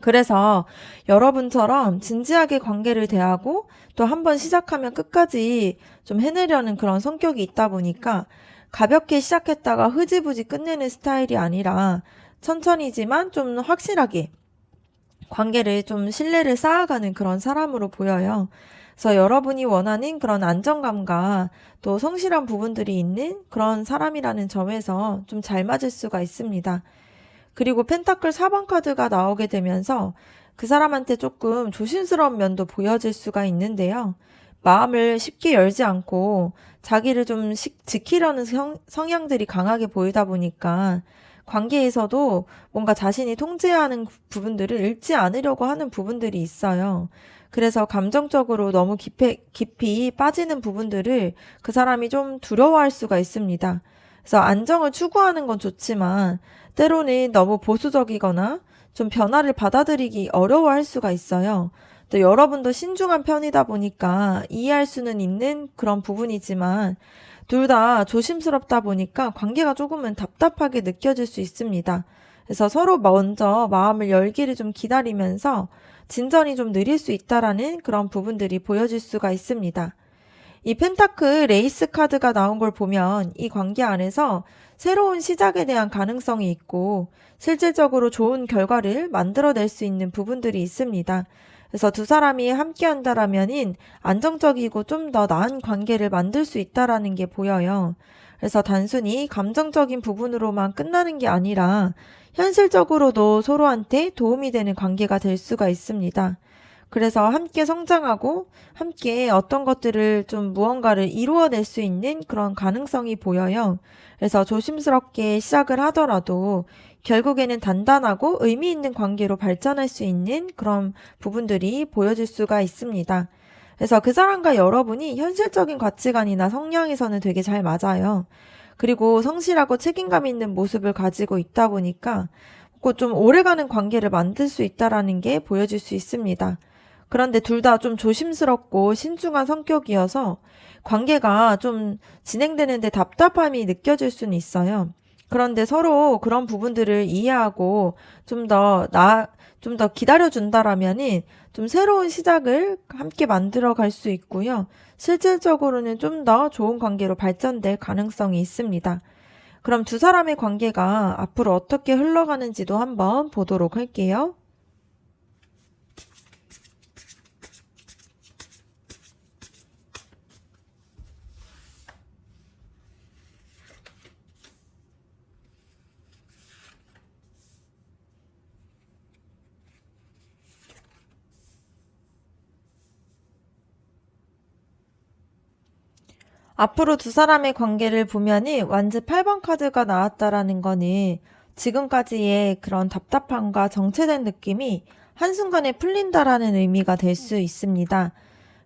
그래서 여러분처럼 진지하게 관계를 대하고 또 한 번 시작하면 끝까지 좀 해내려는 그런 성격이 있다 보니까 가볍게 시작했다가 흐지부지 끝내는 스타일이 아니라 천천히지만 좀 확실하게 관계를 좀 신뢰를 쌓아가는 그런 사람으로 보여요. 그래서 여러분이 원하는 그런 안정감과 또 성실한 부분들이 있는 그런 사람이라는 점에서 좀 잘 맞을 수가 있습니다. 그리고 펜타클 4번 카드가 나오게 되면서 그 사람한테 조금 조심스러운 면도 보여질 수가 있는데요. 마음을 쉽게 열지 않고 자기를 좀 지키려는 성향들이 강하게 보이다 보니까 관계에서도 뭔가 자신이 통제하는 부분들을 잃지 않으려고 하는 부분들이 있어요. 그래서 감정적으로 너무 깊이 빠지는 부분들을 그 사람이 좀 두려워할 수가 있습니다. 그래서 안정을 추구하는 건 좋지만 때로는 너무 보수적이거나 좀 변화를 받아들이기 어려워할 수가 있어요. 또 여러분도 신중한 편이다 보니까 이해할 수는 있는 그런 부분이지만 둘 다 조심스럽다 보니까 관계가 조금은 답답하게 느껴질 수 있습니다. 그래서 서로 먼저 마음을 열기를 좀 기다리면서 진전이 좀 느릴 수 있다라는 그런 부분들이 보여질 수가 있습니다. 이 펜타클 레이스 카드가 나온 걸 보면 이 관계 안에서 새로운 시작에 대한 가능성이 있고 실질적으로 좋은 결과를 만들어낼 수 있는 부분들이 있습니다. 그래서 두 사람이 함께 한다라면은 안정적이고 좀 더 나은 관계를 만들 수 있다라는 게 보여요. 그래서 단순히 감정적인 부분으로만 끝나는 게 아니라 현실적으로도 서로한테 도움이 되는 관계가 될 수가 있습니다. 그래서 함께 성장하고 함께 어떤 것들을 좀 무언가를 이루어낼 수 있는 그런 가능성이 보여요. 그래서 조심스럽게 시작을 하더라도 결국에는 단단하고 의미 있는 관계로 발전할 수 있는 그런 부분들이 보여질 수가 있습니다. 그래서 그 사람과 여러분이 현실적인 가치관이나 성향에서는 되게 잘 맞아요. 그리고 성실하고 책임감 있는 모습을 가지고 있다 보니까 좀 오래가는 관계를 만들 수 있다라는 게 보여질 수 있습니다. 그런데 둘 다 좀 조심스럽고 신중한 성격이어서 관계가 좀 진행되는데 답답함이 느껴질 수는 있어요. 그런데 서로 그런 부분들을 이해하고 좀 더 기다려준다라면은 좀 새로운 시작을 함께 만들어 갈 수 있고요. 실질적으로는 좀 더 좋은 관계로 발전될 가능성이 있습니다. 그럼 두 사람의 관계가 앞으로 어떻게 흘러가는지도 한번 보도록 할게요. 앞으로 두 사람의 관계를 보면은 완즈 8번 카드가 나왔다라는 거는 지금까지의 그런 답답함과 정체된 느낌이 한순간에 풀린다라는 의미가 될 수 있습니다.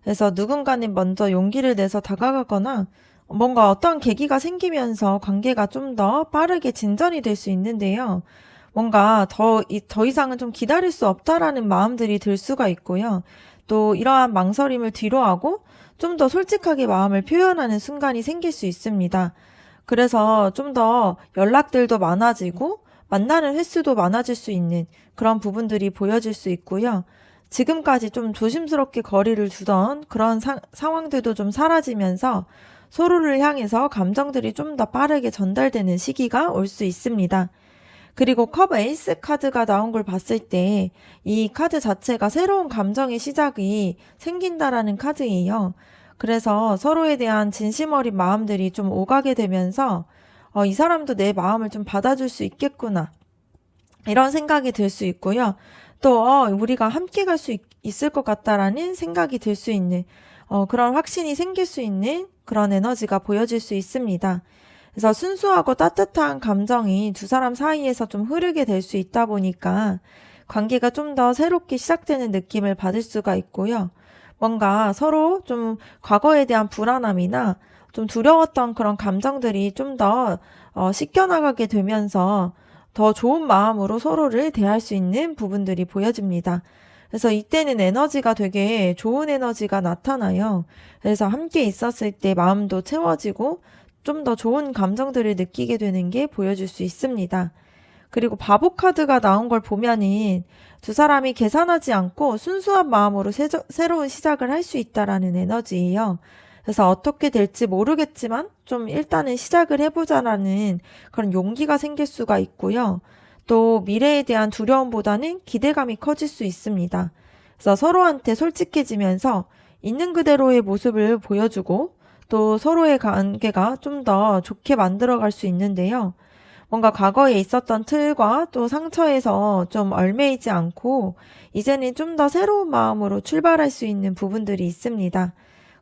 그래서 누군가는 먼저 용기를 내서 다가가거나 뭔가 어떠한 계기가 생기면서 관계가 좀 더 빠르게 진전이 될 수 있는데요. 뭔가 더 이상은 좀 기다릴 수 없다라는 마음들이 들 수가 있고요. 또 이러한 망설임을 뒤로하고 좀 더 솔직하게 마음을 표현하는 순간이 생길 수 있습니다. 그래서 좀 더 연락들도 많아지고 만나는 횟수도 많아질 수 있는 그런 부분들이 보여질 수 있고요. 지금까지 좀 조심스럽게 거리를 두던 그런 상황들도 좀 사라지면서 서로를 향해서 감정들이 좀 더 빠르게 전달되는 시기가 올 수 있습니다. 그리고 컵 에이스 카드가 나온 걸 봤을 때 이 카드 자체가 새로운 감정의 시작이 생긴다라는 카드예요. 그래서 서로에 대한 진심 어린 마음들이 좀 오가게 되면서 이 사람도 내 마음을 좀 받아줄 수 있겠구나. 이런 생각이 들 수 있고요. 또 우리가 함께 갈 수 있을 것 같다라는 생각이 들 수 있는 그런 확신이 생길 수 있는 그런 에너지가 보여질 수 있습니다. 그래서 순수하고 따뜻한 감정이 두 사람 사이에서 좀 흐르게 될 수 있다 보니까 관계가 좀 더 새롭게 시작되는 느낌을 받을 수가 있고요. 뭔가 서로 좀 과거에 대한 불안함이나 좀 두려웠던 그런 감정들이 좀 더 씻겨나가게 되면서 더 좋은 마음으로 서로를 대할 수 있는 부분들이 보여집니다. 그래서 이때는 에너지가 되게 좋은 에너지가 나타나요. 그래서 함께 있었을 때 마음도 채워지고 좀 더 좋은 감정들을 느끼게 되는 게 보여줄 수 있습니다. 그리고 바보 카드가 나온 걸 보면은 두 사람이 계산하지 않고 순수한 마음으로 새로운 시작을 할 수 있다라는 에너지예요. 그래서 어떻게 될지 모르겠지만 좀 일단은 시작을 해보자라는 그런 용기가 생길 수가 있고요. 또 미래에 대한 두려움보다는 기대감이 커질 수 있습니다. 그래서 서로한테 솔직해지면서 있는 그대로의 모습을 보여주고 또 서로의 관계가 좀 더 좋게 만들어갈 수 있는데요. 뭔가 과거에 있었던 틀과 또 상처에서 좀 얽매이지 않고 이제는 좀 더 새로운 마음으로 출발할 수 있는 부분들이 있습니다.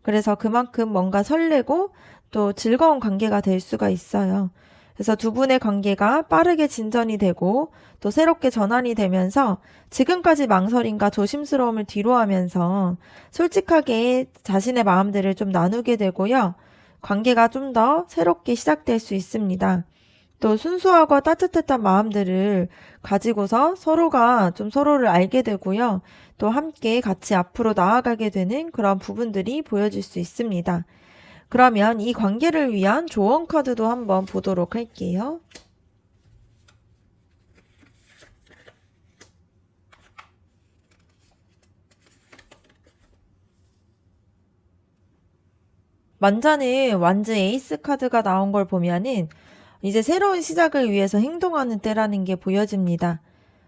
그래서 그만큼 뭔가 설레고 또 즐거운 관계가 될 수가 있어요. 그래서 두 분의 관계가 빠르게 진전이 되고 또 새롭게 전환이 되면서 지금까지 망설임과 조심스러움을 뒤로하면서 솔직하게 자신의 마음들을 좀 나누게 되고요. 관계가 좀 더 새롭게 시작될 수 있습니다. 또 순수하고 따뜻했던 마음들을 가지고서 서로가 좀 서로를 알게 되고요. 또 함께 같이 앞으로 나아가게 되는 그런 부분들이 보여질 수 있습니다. 그러면 이 관계를 위한 조언 카드도 한번 보도록 할게요. 먼저는 완즈 에이스 카드가 나온 걸 보면은 이제 새로운 시작을 위해서 행동하는 때라는 게 보여집니다.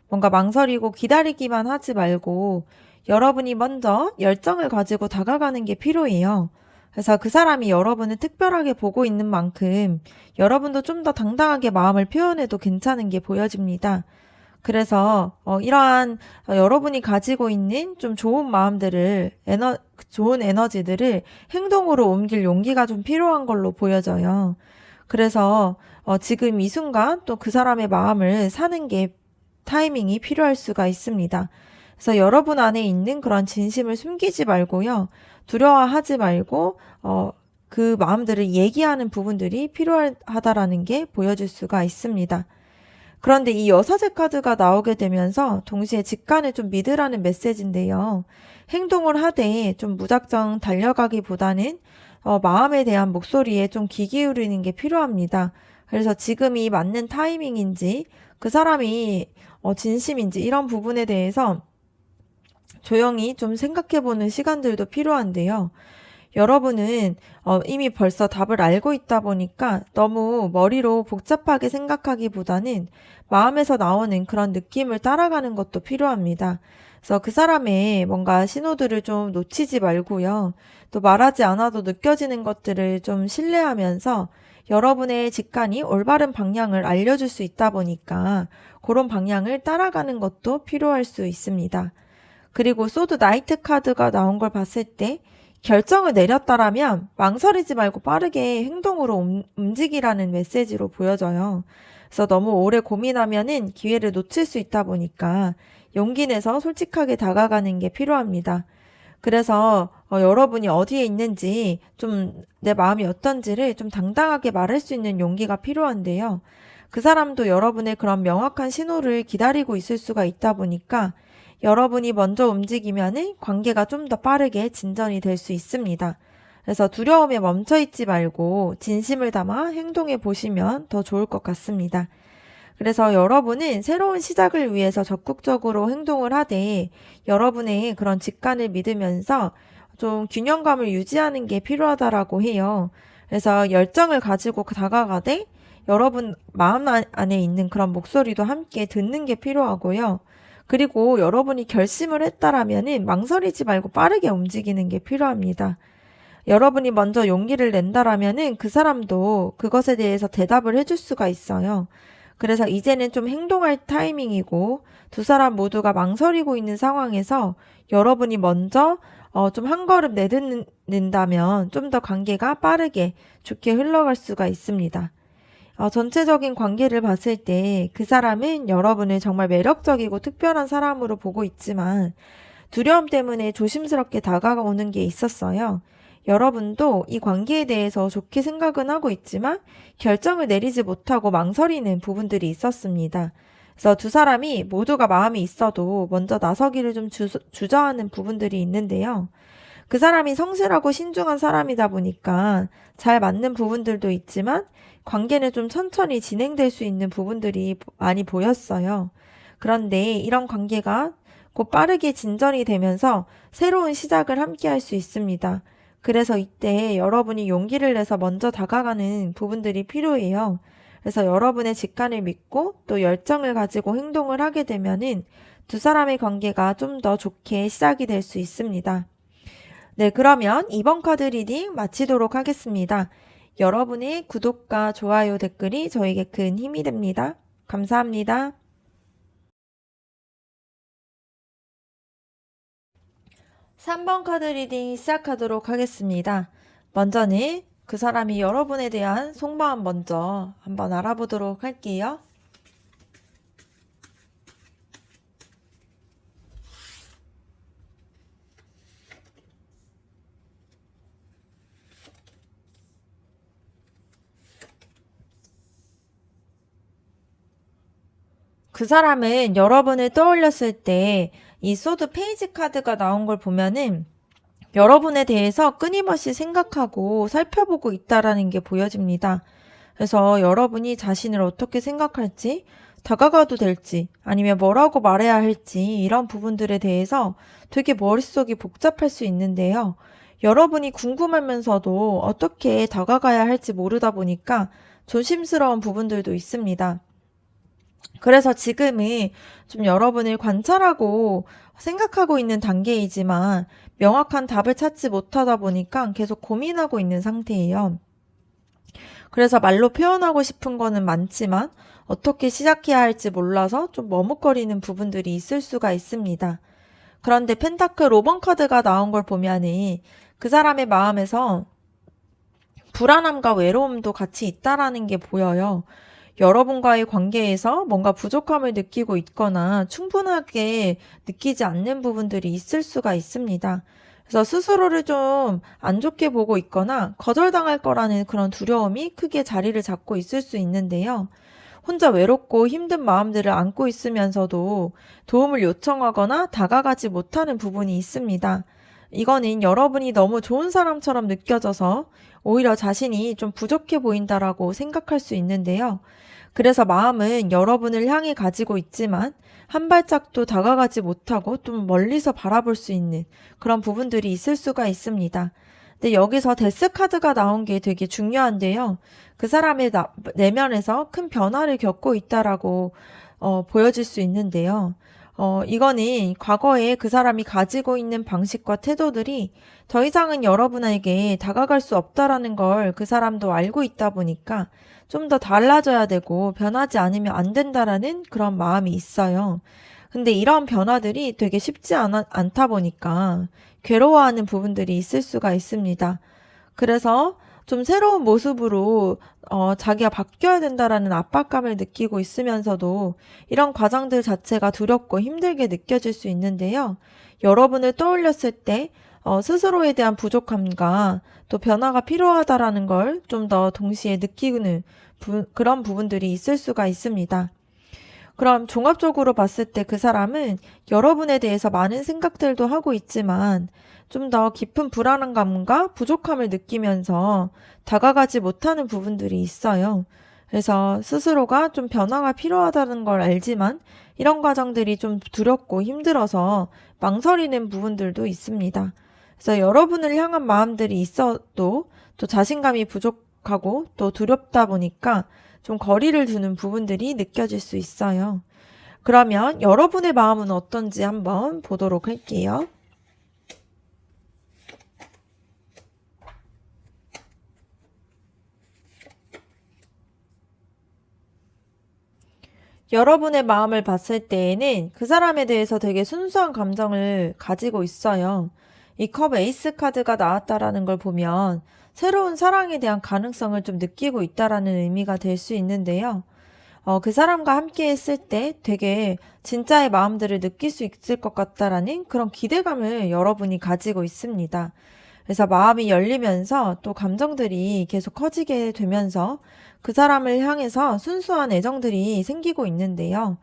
뭔가 망설이고 기다리기만 하지 말고 여러분이 먼저 열정을 가지고 다가가는 게 필요해요. 그래서 그 사람이 여러분을 특별하게 보고 있는 만큼 여러분도 좀 더 당당하게 마음을 표현해도 괜찮은 게 보여집니다. 그래서 이러한 여러분이 가지고 있는 좀 좋은 마음들을 좋은 에너지들을 행동으로 옮길 용기가 좀 필요한 걸로 보여져요. 그래서 지금 이 순간 또 그 사람의 마음을 사는 게 타이밍이 필요할 수가 있습니다. 그래서 여러분 안에 있는 그런 진심을 숨기지 말고요. 두려워하지 말고, 그 마음들을 얘기하는 부분들이 필요하다라는 게 보여줄 수가 있습니다. 그런데 이 여사제 카드가 나오게 되면서 동시에 직관을 좀 믿으라는 메시지인데요. 행동을 하되 좀 무작정 달려가기보다는 마음에 대한 목소리에 좀 귀 기울이는 게 필요합니다. 그래서 지금이 맞는 타이밍인지 그 사람이 진심인지 이런 부분에 대해서 조용히 좀 생각해보는 시간들도 필요한데요. 여러분은 이미 벌써 답을 알고 있다 보니까 너무 머리로 복잡하게 생각하기보다는 마음에서 나오는 그런 느낌을 따라가는 것도 필요합니다. 그래서 그 사람의 뭔가 신호들을 좀 놓치지 말고요. 또 말하지 않아도 느껴지는 것들을 좀 신뢰하면서 여러분의 직관이 올바른 방향을 알려줄 수 있다 보니까 그런 방향을 따라가는 것도 필요할 수 있습니다. 그리고 소드 나이트 카드가 나온 걸 봤을 때 결정을 내렸다라면 망설이지 말고 빠르게 행동으로 움직이라는 메시지로 보여져요. 그래서 너무 오래 고민하면은 기회를 놓칠 수 있다 보니까 용기 내서 솔직하게 다가가는 게 필요합니다. 그래서 여러분이 어디에 있는지 좀 내 마음이 어떤지를 좀 당당하게 말할 수 있는 용기가 필요한데요. 그 사람도 여러분의 그런 명확한 신호를 기다리고 있을 수가 있다 보니까 여러분이 먼저 움직이면은 관계가 좀 더 빠르게 진전이 될 수 있습니다. 그래서 두려움에 멈춰 있지 말고 진심을 담아 행동해 보시면 더 좋을 것 같습니다. 그래서 여러분은 새로운 시작을 위해서 적극적으로 행동을 하되 여러분의 그런 직관을 믿으면서 좀 균형감을 유지하는 게 필요하다라고 해요. 그래서 열정을 가지고 다가가되 여러분 마음 안에 있는 그런 목소리도 함께 듣는 게 필요하고요. 그리고 여러분이 결심을 했다라면은 망설이지 말고 빠르게 움직이는 게 필요합니다. 여러분이 먼저 용기를 낸다라면은 그 사람도 그것에 대해서 대답을 해줄 수가 있어요. 그래서 이제는 좀 행동할 타이밍이고 두 사람 모두가 망설이고 있는 상황에서 여러분이 먼저 좀 한 걸음 내딛는다면 좀 더 관계가 빠르게 좋게 흘러갈 수가 있습니다. 전체적인 관계를 봤을 때 그 사람은 여러분을 정말 매력적이고 특별한 사람으로 보고 있지만 두려움 때문에 조심스럽게 다가오는 게 있었어요. 여러분도 이 관계에 대해서 좋게 생각은 하고 있지만 결정을 내리지 못하고 망설이는 부분들이 있었습니다. 그래서 두 사람이 모두가 마음이 있어도 먼저 나서기를 좀 주저하는 부분들이 있는데요. 그 사람이 성실하고 신중한 사람이다 보니까 잘 맞는 부분들도 있지만 관계는 좀 천천히 진행될 수 있는 부분들이 많이 보였어요. 그런데 이런 관계가 곧 빠르게 진전이 되면서 새로운 시작을 함께 할 수 있습니다. 그래서 이때 여러분이 용기를 내서 먼저 다가가는 부분들이 필요해요. 그래서 여러분의 직관을 믿고 또 열정을 가지고 행동을 하게 되면은 두 사람의 관계가 좀 더 좋게 시작이 될 수 있습니다. 네, 그러면 이번 카드 리딩 마치도록 하겠습니다. 여러분의 구독과 좋아요, 댓글이 저에게 큰 힘이 됩니다. 감사합니다. 3번 카드 리딩 시작하도록 하겠습니다. 먼저는 그 사람이 여러분에 대한 속마음 먼저 한번 알아보도록 할게요. 그 사람은 여러분을 떠올렸을 때 이 소드 페이지 카드가 나온 걸 보면은 여러분에 대해서 끊임없이 생각하고 살펴보고 있다라는 게 보여집니다. 그래서 여러분이 자신을 어떻게 생각할지, 다가가도 될지, 아니면 뭐라고 말해야 할지 이런 부분들에 대해서 되게 머릿속이 복잡할 수 있는데요. 여러분이 궁금하면서도 어떻게 다가가야 할지 모르다 보니까 조심스러운 부분들도 있습니다. 그래서 지금은 좀 여러분을 관찰하고 생각하고 있는 단계이지만 명확한 답을 찾지 못하다 보니까 계속 고민하고 있는 상태예요. 그래서 말로 표현하고 싶은 거는 많지만 어떻게 시작해야 할지 몰라서 좀 머뭇거리는 부분들이 있을 수가 있습니다. 그런데 펜타클 5번 카드가 나온 걸 보면은 그 사람의 마음에서 불안함과 외로움도 같이 있다라는 게 보여요. 여러분과의 관계에서 뭔가 부족함을 느끼고 있거나 충분하게 느끼지 않는 부분들이 있을 수가 있습니다. 그래서 스스로를 좀 안 좋게 보고 있거나 거절당할 거라는 그런 두려움이 크게 자리를 잡고 있을 수 있는데요. 혼자 외롭고 힘든 마음들을 안고 있으면서도 도움을 요청하거나 다가가지 못하는 부분이 있습니다. 이거는 여러분이 너무 좋은 사람처럼 느껴져서 오히려 자신이 좀 부족해 보인다라고 생각할 수 있는데요. 그래서 마음은 여러분을 향해 가지고 있지만 한 발짝도 다가가지 못하고 좀 멀리서 바라볼 수 있는 그런 부분들이 있을 수가 있습니다. 근데 여기서 데스 카드가 나온 게 되게 중요한데요. 그 사람의 내면에서 큰 변화를 겪고 있다라고 보여질 수 있는데요. 이거는 과거에 그 사람이 가지고 있는 방식과 태도들이 더 이상은 여러분에게 다가갈 수 없다라는 걸 그 사람도 알고 있다 보니까 좀 더 달라져야 되고 변하지 않으면 안 된다라는 그런 마음이 있어요. 근데 이런 변화들이 되게 쉽지 않다 보니까 괴로워하는 부분들이 있을 수가 있습니다. 그래서 좀 새로운 모습으로 자기가 바뀌어야 된다라는 압박감을 느끼고 있으면서도 이런 과정들 자체가 두렵고 힘들게 느껴질 수 있는데요. 여러분을 떠올렸을 때 스스로에 대한 부족함과 또 변화가 필요하다라는 걸 좀 더 동시에 느끼는 그런 부분들이 있을 수가 있습니다. 그럼 종합적으로 봤을 때 그 사람은 여러분에 대해서 많은 생각들도 하고 있지만 좀 더 깊은 불안감과 부족함을 느끼면서 다가가지 못하는 부분들이 있어요. 그래서 스스로가 좀 변화가 필요하다는 걸 알지만 이런 과정들이 좀 두렵고 힘들어서 망설이는 부분들도 있습니다. 그래서 여러분을 향한 마음들이 있어도 또 자신감이 부족하고 또 두렵다 보니까 좀 거리를 두는 부분들이 느껴질 수 있어요. 그러면 여러분의 마음은 어떤지 한번 보도록 할게요. 여러분의 마음을 봤을 때에는 그 사람에 대해서 되게 순수한 감정을 가지고 있어요. 이 컵 에이스 카드가 나왔다라는 걸 보면 새로운 사랑에 대한 가능성을 좀 느끼고 있다라는 의미가 될 수 있는데요. 그 사람과 함께 했을 때 되게 진짜의 마음들을 느낄 수 있을 것 같다라는 그런 기대감을 여러분이 가지고 있습니다. 그래서 마음이 열리면서 또 감정들이 계속 커지게 되면서 그 사람을 향해서 순수한 애정들이 생기고 있는데요.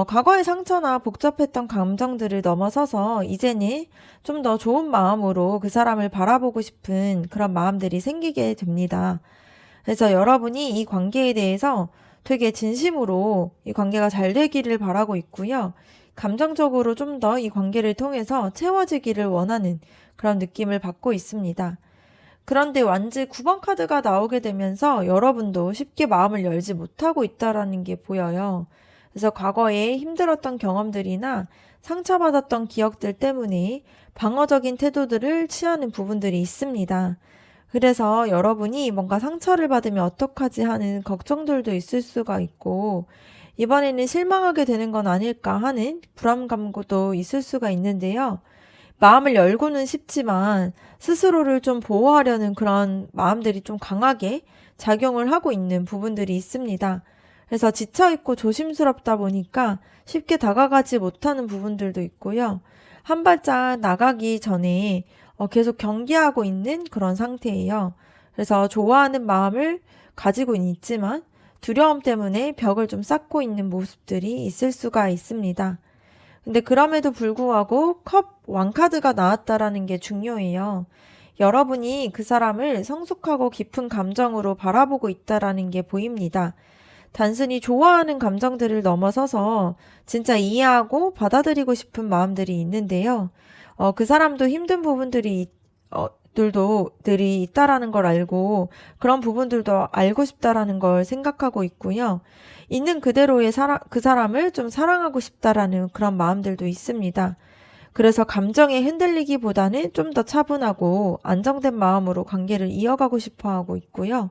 과거의 상처나 복잡했던 감정들을 넘어서서 이제는 좀 더 좋은 마음으로 그 사람을 바라보고 싶은 그런 마음들이 생기게 됩니다. 그래서 여러분이 이 관계에 대해서 되게 진심으로 이 관계가 잘 되기를 바라고 있고요. 감정적으로 좀 더 이 관계를 통해서 채워지기를 원하는 그런 느낌을 받고 있습니다. 그런데 완지 9번 카드가 나오게 되면서 여러분도 쉽게 마음을 열지 못하고 있다라는 게 보여요. 그래서 과거에 힘들었던 경험들이나 상처받았던 기억들 때문에 방어적인 태도들을 취하는 부분들이 있습니다. 그래서 여러분이 뭔가 상처를 받으면 어떡하지 하는 걱정들도 있을 수가 있고, 이번에는 실망하게 되는 건 아닐까 하는 불안감도 있을 수가 있는데요. 마음을 열고는 싶지만 스스로를 좀 보호하려는 그런 마음들이 좀 강하게 작용을 하고 있는 부분들이 있습니다. 그래서 지쳐있고 조심스럽다 보니까 쉽게 다가가지 못하는 부분들도 있고요. 한 발짝 나가기 전에 계속 경계하고 있는 그런 상태예요. 그래서 좋아하는 마음을 가지고는 있지만 두려움 때문에 벽을 좀 쌓고 있는 모습들이 있을 수가 있습니다. 근데 그럼에도 불구하고 컵 왕카드가 나왔다라는 게 중요해요. 여러분이 그 사람을 성숙하고 깊은 감정으로 바라보고 있다라는 게 보입니다. 단순히 좋아하는 감정들을 넘어서서 진짜 이해하고 받아들이고 싶은 마음들이 있는데요. 그 사람도 힘든 부분들이 들이 있다라는 걸 알고 그런 부분들도 알고 싶다라는 걸 생각하고 있고요. 있는 그대로의 그 사람을 좀 사랑하고 싶다라는 그런 마음들도 있습니다. 그래서 감정에 흔들리기보다는 좀 더 차분하고 안정된 마음으로 관계를 이어가고 싶어 하고 있고요.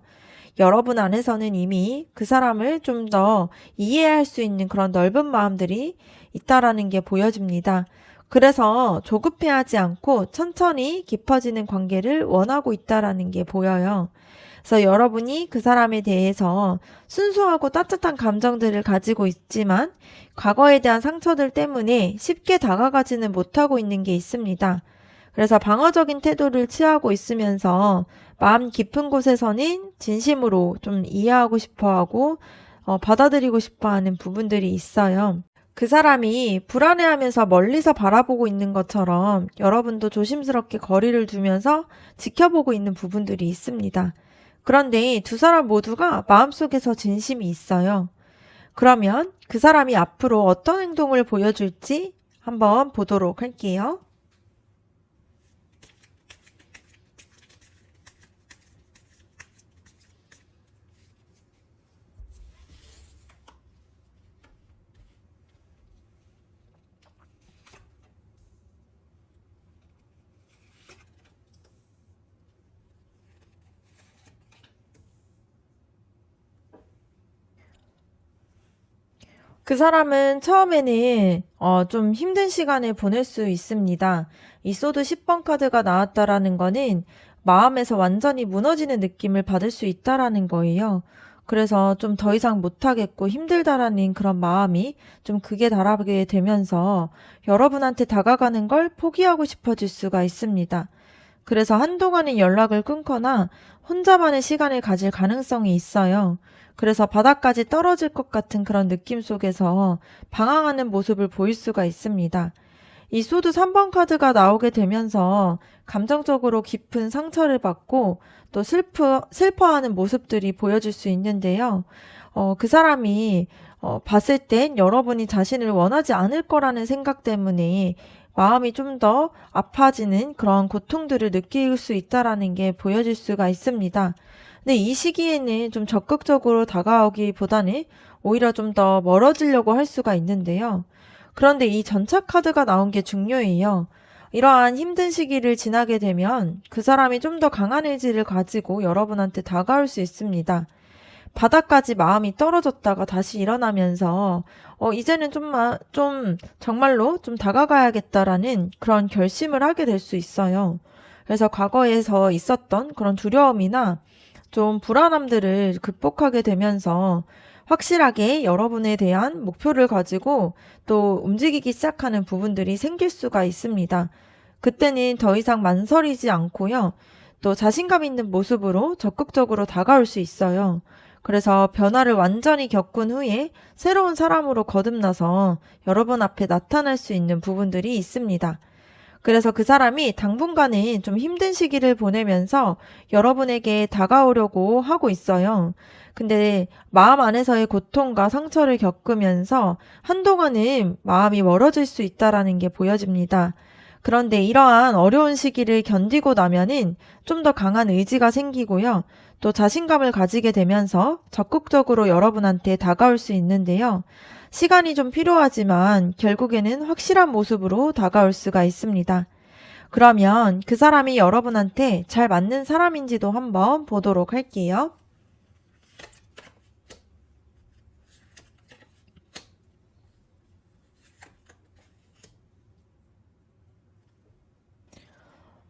여러분 안에서는 이미 그 사람을 좀 더 이해할 수 있는 그런 넓은 마음들이 있다라는 게 보여집니다. 그래서 조급해하지 않고 천천히 깊어지는 관계를 원하고 있다라는 게 보여요. 그래서 여러분이 그 사람에 대해서 순수하고 따뜻한 감정들을 가지고 있지만 과거에 대한 상처들 때문에 쉽게 다가가지는 못하고 있는 게 있습니다. 그래서 방어적인 태도를 취하고 있으면서 마음 깊은 곳에서는 진심으로 좀 이해하고 싶어 하고 받아들이고 싶어 하는 부분들이 있어요. 그 사람이 불안해하면서 멀리서 바라보고 있는 것처럼 여러분도 조심스럽게 거리를 두면서 지켜보고 있는 부분들이 있습니다. 그런데 두 사람 모두가 마음속에서 진심이 있어요. 그러면 그 사람이 앞으로 어떤 행동을 보여줄지 한번 보도록 할게요. 그 사람은 처음에는 좀 힘든 시간을 보낼 수 있습니다. 이 소드 10번 카드가 나왔다라는 거는 마음에서 완전히 무너지는 느낌을 받을 수 있다라는 거예요. 그래서 좀 더 이상 못하겠고 힘들다라는 그런 마음이 좀 극에 달하게 되면서 여러분한테 다가가는 걸 포기하고 싶어질 수가 있습니다. 그래서 한동안은 연락을 끊거나 혼자만의 시간을 가질 가능성이 있어요. 그래서 바닥까지 떨어질 것 같은 그런 느낌 속에서 방황하는 모습을 보일 수가 있습니다. 이 소드 3번 카드가 나오게 되면서 감정적으로 깊은 상처를 받고 또 슬퍼하는 모습들이 보여질 수 있는데요. 그 사람이 봤을 땐 여러분이 자신을 원하지 않을 거라는 생각 때문에 마음이 좀 더 아파지는 그런 고통들을 느낄 수 있다라는 게 보여질 수가 있습니다. 근데 이 시기에는 좀 적극적으로 다가오기보다는 오히려 좀 더 멀어지려고 할 수가 있는데요. 그런데 이 전차 카드가 나온 게 중요해요. 이러한 힘든 시기를 지나게 되면 그 사람이 좀 더 강한 의지를 가지고 여러분한테 다가올 수 있습니다. 바닥까지 마음이 떨어졌다가 다시 일어나면서 이제는 좀 정말로 좀 다가가야겠다라는 그런 결심을 하게 될 수 있어요. 그래서 과거에서 있었던 그런 두려움이나 좀 불안함들을 극복하게 되면서 확실하게 여러분에 대한 목표를 가지고 또 움직이기 시작하는 부분들이 생길 수가 있습니다. 그때는 더 이상 망설이지 않고요. 또 자신감 있는 모습으로 적극적으로 다가올 수 있어요. 그래서 변화를 완전히 겪은 후에 새로운 사람으로 거듭나서 여러분 앞에 나타날 수 있는 부분들이 있습니다. 그래서 그 사람이 당분간은 좀 힘든 시기를 보내면서 여러분에게 다가오려고 하고 있어요. 근데 마음 안에서의 고통과 상처를 겪으면서 한동안은 마음이 멀어질 수 있다라는 게 보여집니다. 그런데 이러한 어려운 시기를 견디고 나면은 좀 더 강한 의지가 생기고요. 또 자신감을 가지게 되면서 적극적으로 여러분한테 다가올 수 있는데요. 시간이 좀 필요하지만 결국에는 확실한 모습으로 다가올 수가 있습니다. 그러면 그 사람이 여러분한테 잘 맞는 사람인지도 한번 보도록 할게요.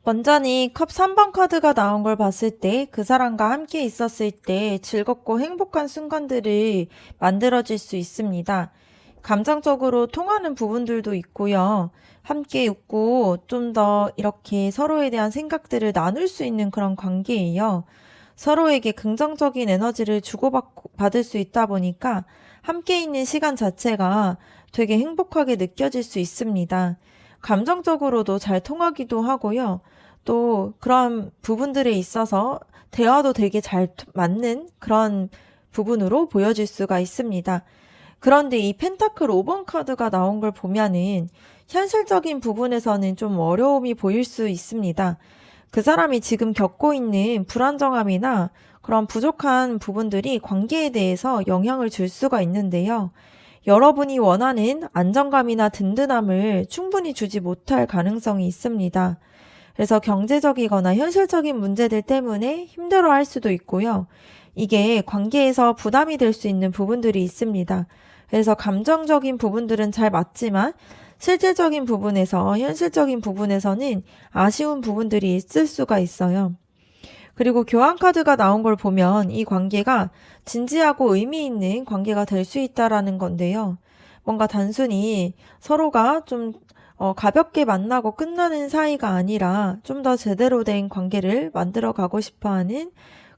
먼저는 컵 3번 카드가 나온 걸 봤을 때 그 사람과 함께 있었을 때 즐겁고 행복한 순간들을 만들어질 수 있습니다. 감정적으로 통하는 부분들도 있고요. 함께 웃고 좀 더 이렇게 서로에 대한 생각들을 나눌 수 있는 그런 관계예요. 서로에게 긍정적인 에너지를 주고받을 수 있다 보니까 함께 있는 시간 자체가 되게 행복하게 느껴질 수 있습니다. 감정적으로도 잘 통하기도 하고요. 또 그런 부분들에 있어서 대화도 되게 잘 맞는 그런 부분으로 보여질 수가 있습니다. 그런데 이 펜타클 5번 카드가 나온 걸 보면은 현실적인 부분에서는 좀 어려움이 보일 수 있습니다. 그 사람이 지금 겪고 있는 불안정함이나 그런 부족한 부분들이 관계에 대해서 영향을 줄 수가 있는데요. 여러분이 원하는 안정감이나 든든함을 충분히 주지 못할 가능성이 있습니다. 그래서 경제적이거나 현실적인 문제들 때문에 힘들어할 수도 있고요. 이게 관계에서 부담이 될 수 있는 부분들이 있습니다. 그래서 감정적인 부분들은 잘 맞지만 실질적인 부분에서, 현실적인 부분에서는 아쉬운 부분들이 있을 수가 있어요. 그리고 교환카드가 나온 걸 보면 이 관계가 진지하고 의미 있는 관계가 될 수 있다라는 건데요. 뭔가 단순히 서로가 좀 가볍게 만나고 끝나는 사이가 아니라 좀 더 제대로 된 관계를 만들어 가고 싶어 하는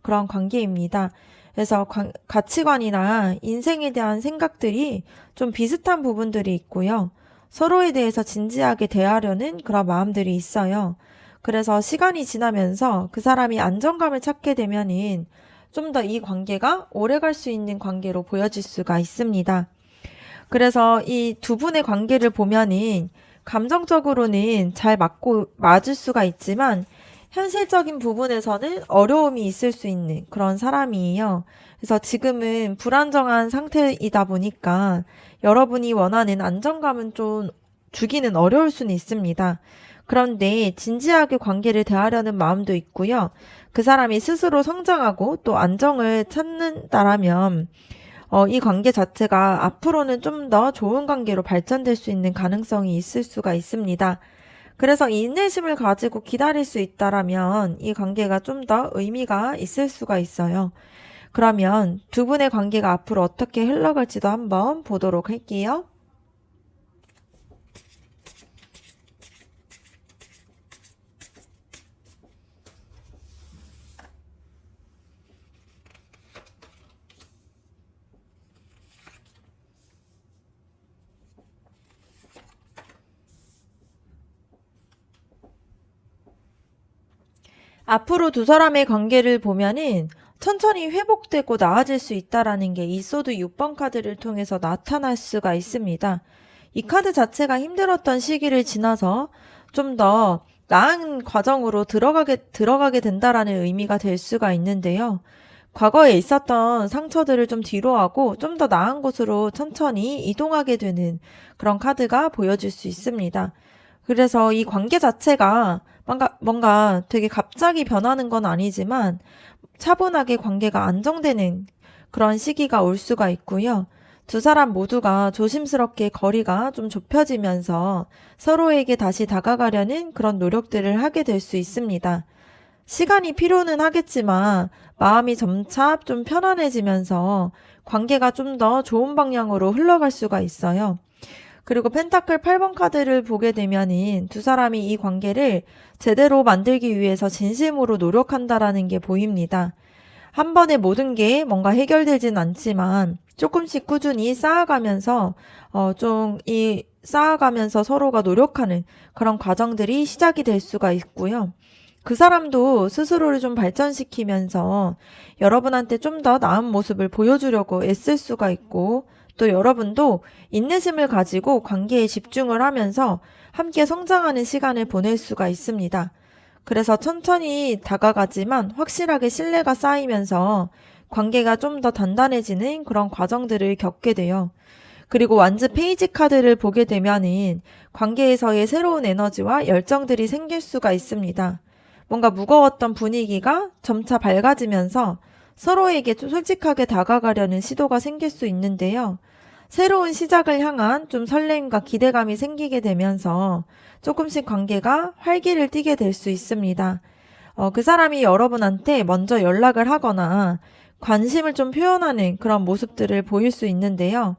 그런 관계입니다. 그래서 가치관이나 인생에 대한 생각들이 좀 비슷한 부분들이 있고요. 서로에 대해서 진지하게 대하려는 그런 마음들이 있어요. 그래서 시간이 지나면서 그 사람이 안정감을 찾게 되면은 좀 더 이 관계가 오래 갈 수 있는 관계로 보여질 수가 있습니다. 그래서 이 두 분의 관계를 보면은 감정적으로는 잘 맞을 수가 있지만 현실적인 부분에서는 어려움이 있을 수 있는 그런 사람이에요. 그래서 지금은 불안정한 상태이다 보니까 여러분이 원하는 안정감은 좀 주기는 어려울 수는 있습니다. 그런데 진지하게 관계를 대하려는 마음도 있고요. 그 사람이 스스로 성장하고 또 안정을 찾는다라면 이 관계 자체가 앞으로는 좀 더 좋은 관계로 발전될 수 있는 가능성이 있을 수가 있습니다. 그래서 인내심을 가지고 기다릴 수 있다라면 이 관계가 좀 더 의미가 있을 수가 있어요. 그러면 두 분의 관계가 앞으로 어떻게 흘러갈지도 한번 보도록 할게요. 앞으로 두 사람의 관계를 보면은 천천히 회복되고 나아질 수 있다라는 게 이 소드 6번 카드를 통해서 나타날 수가 있습니다. 이 카드 자체가 힘들었던 시기를 지나서 좀 더 나은 과정으로 들어가게 된다라는 의미가 될 수가 있는데요. 과거에 있었던 상처들을 좀 뒤로 하고 좀 더 나은 곳으로 천천히 이동하게 되는 그런 카드가 보여질 수 있습니다. 그래서 이 관계 자체가 뭔가 되게 갑자기 변하는 건 아니지만 차분하게 관계가 안정되는 그런 시기가 올 수가 있고요. 두 사람 모두가 조심스럽게 거리가 좀 좁혀지면서 서로에게 다시 다가가려는 그런 노력들을 하게 될 수 있습니다. 시간이 필요는 하겠지만 마음이 점차 좀 편안해지면서 관계가 좀 더 좋은 방향으로 흘러갈 수가 있어요. 그리고 펜타클 8번 카드를 보게 되면은 두 사람이 이 관계를 제대로 만들기 위해서 진심으로 노력한다라는 게 보입니다. 한 번에 모든 게 뭔가 해결되진 않지만 조금씩 꾸준히 쌓아가면서 쌓아가면서 서로가 노력하는 그런 과정들이 시작이 될 수가 있고요. 그 사람도 스스로를 좀 발전시키면서 여러분한테 좀 더 나은 모습을 보여주려고 애쓸 수가 있고 또 여러분도 인내심을 가지고 관계에 집중을 하면서 함께 성장하는 시간을 보낼 수가 있습니다. 그래서 천천히 다가가지만 확실하게 신뢰가 쌓이면서 관계가 좀 더 단단해지는 그런 과정들을 겪게 돼요. 그리고 완즈 페이지 카드를 보게 되면은 관계에서의 새로운 에너지와 열정들이 생길 수가 있습니다. 뭔가 무거웠던 분위기가 점차 밝아지면서 서로에게 좀 솔직하게 다가가려는 시도가 생길 수 있는데요. 새로운 시작을 향한 좀 설렘과 기대감이 생기게 되면서 조금씩 관계가 활기를 띠게 될 수 있습니다. 그 사람이 여러분한테 먼저 연락을 하거나 관심을 좀 표현하는 그런 모습들을 보일 수 있는데요.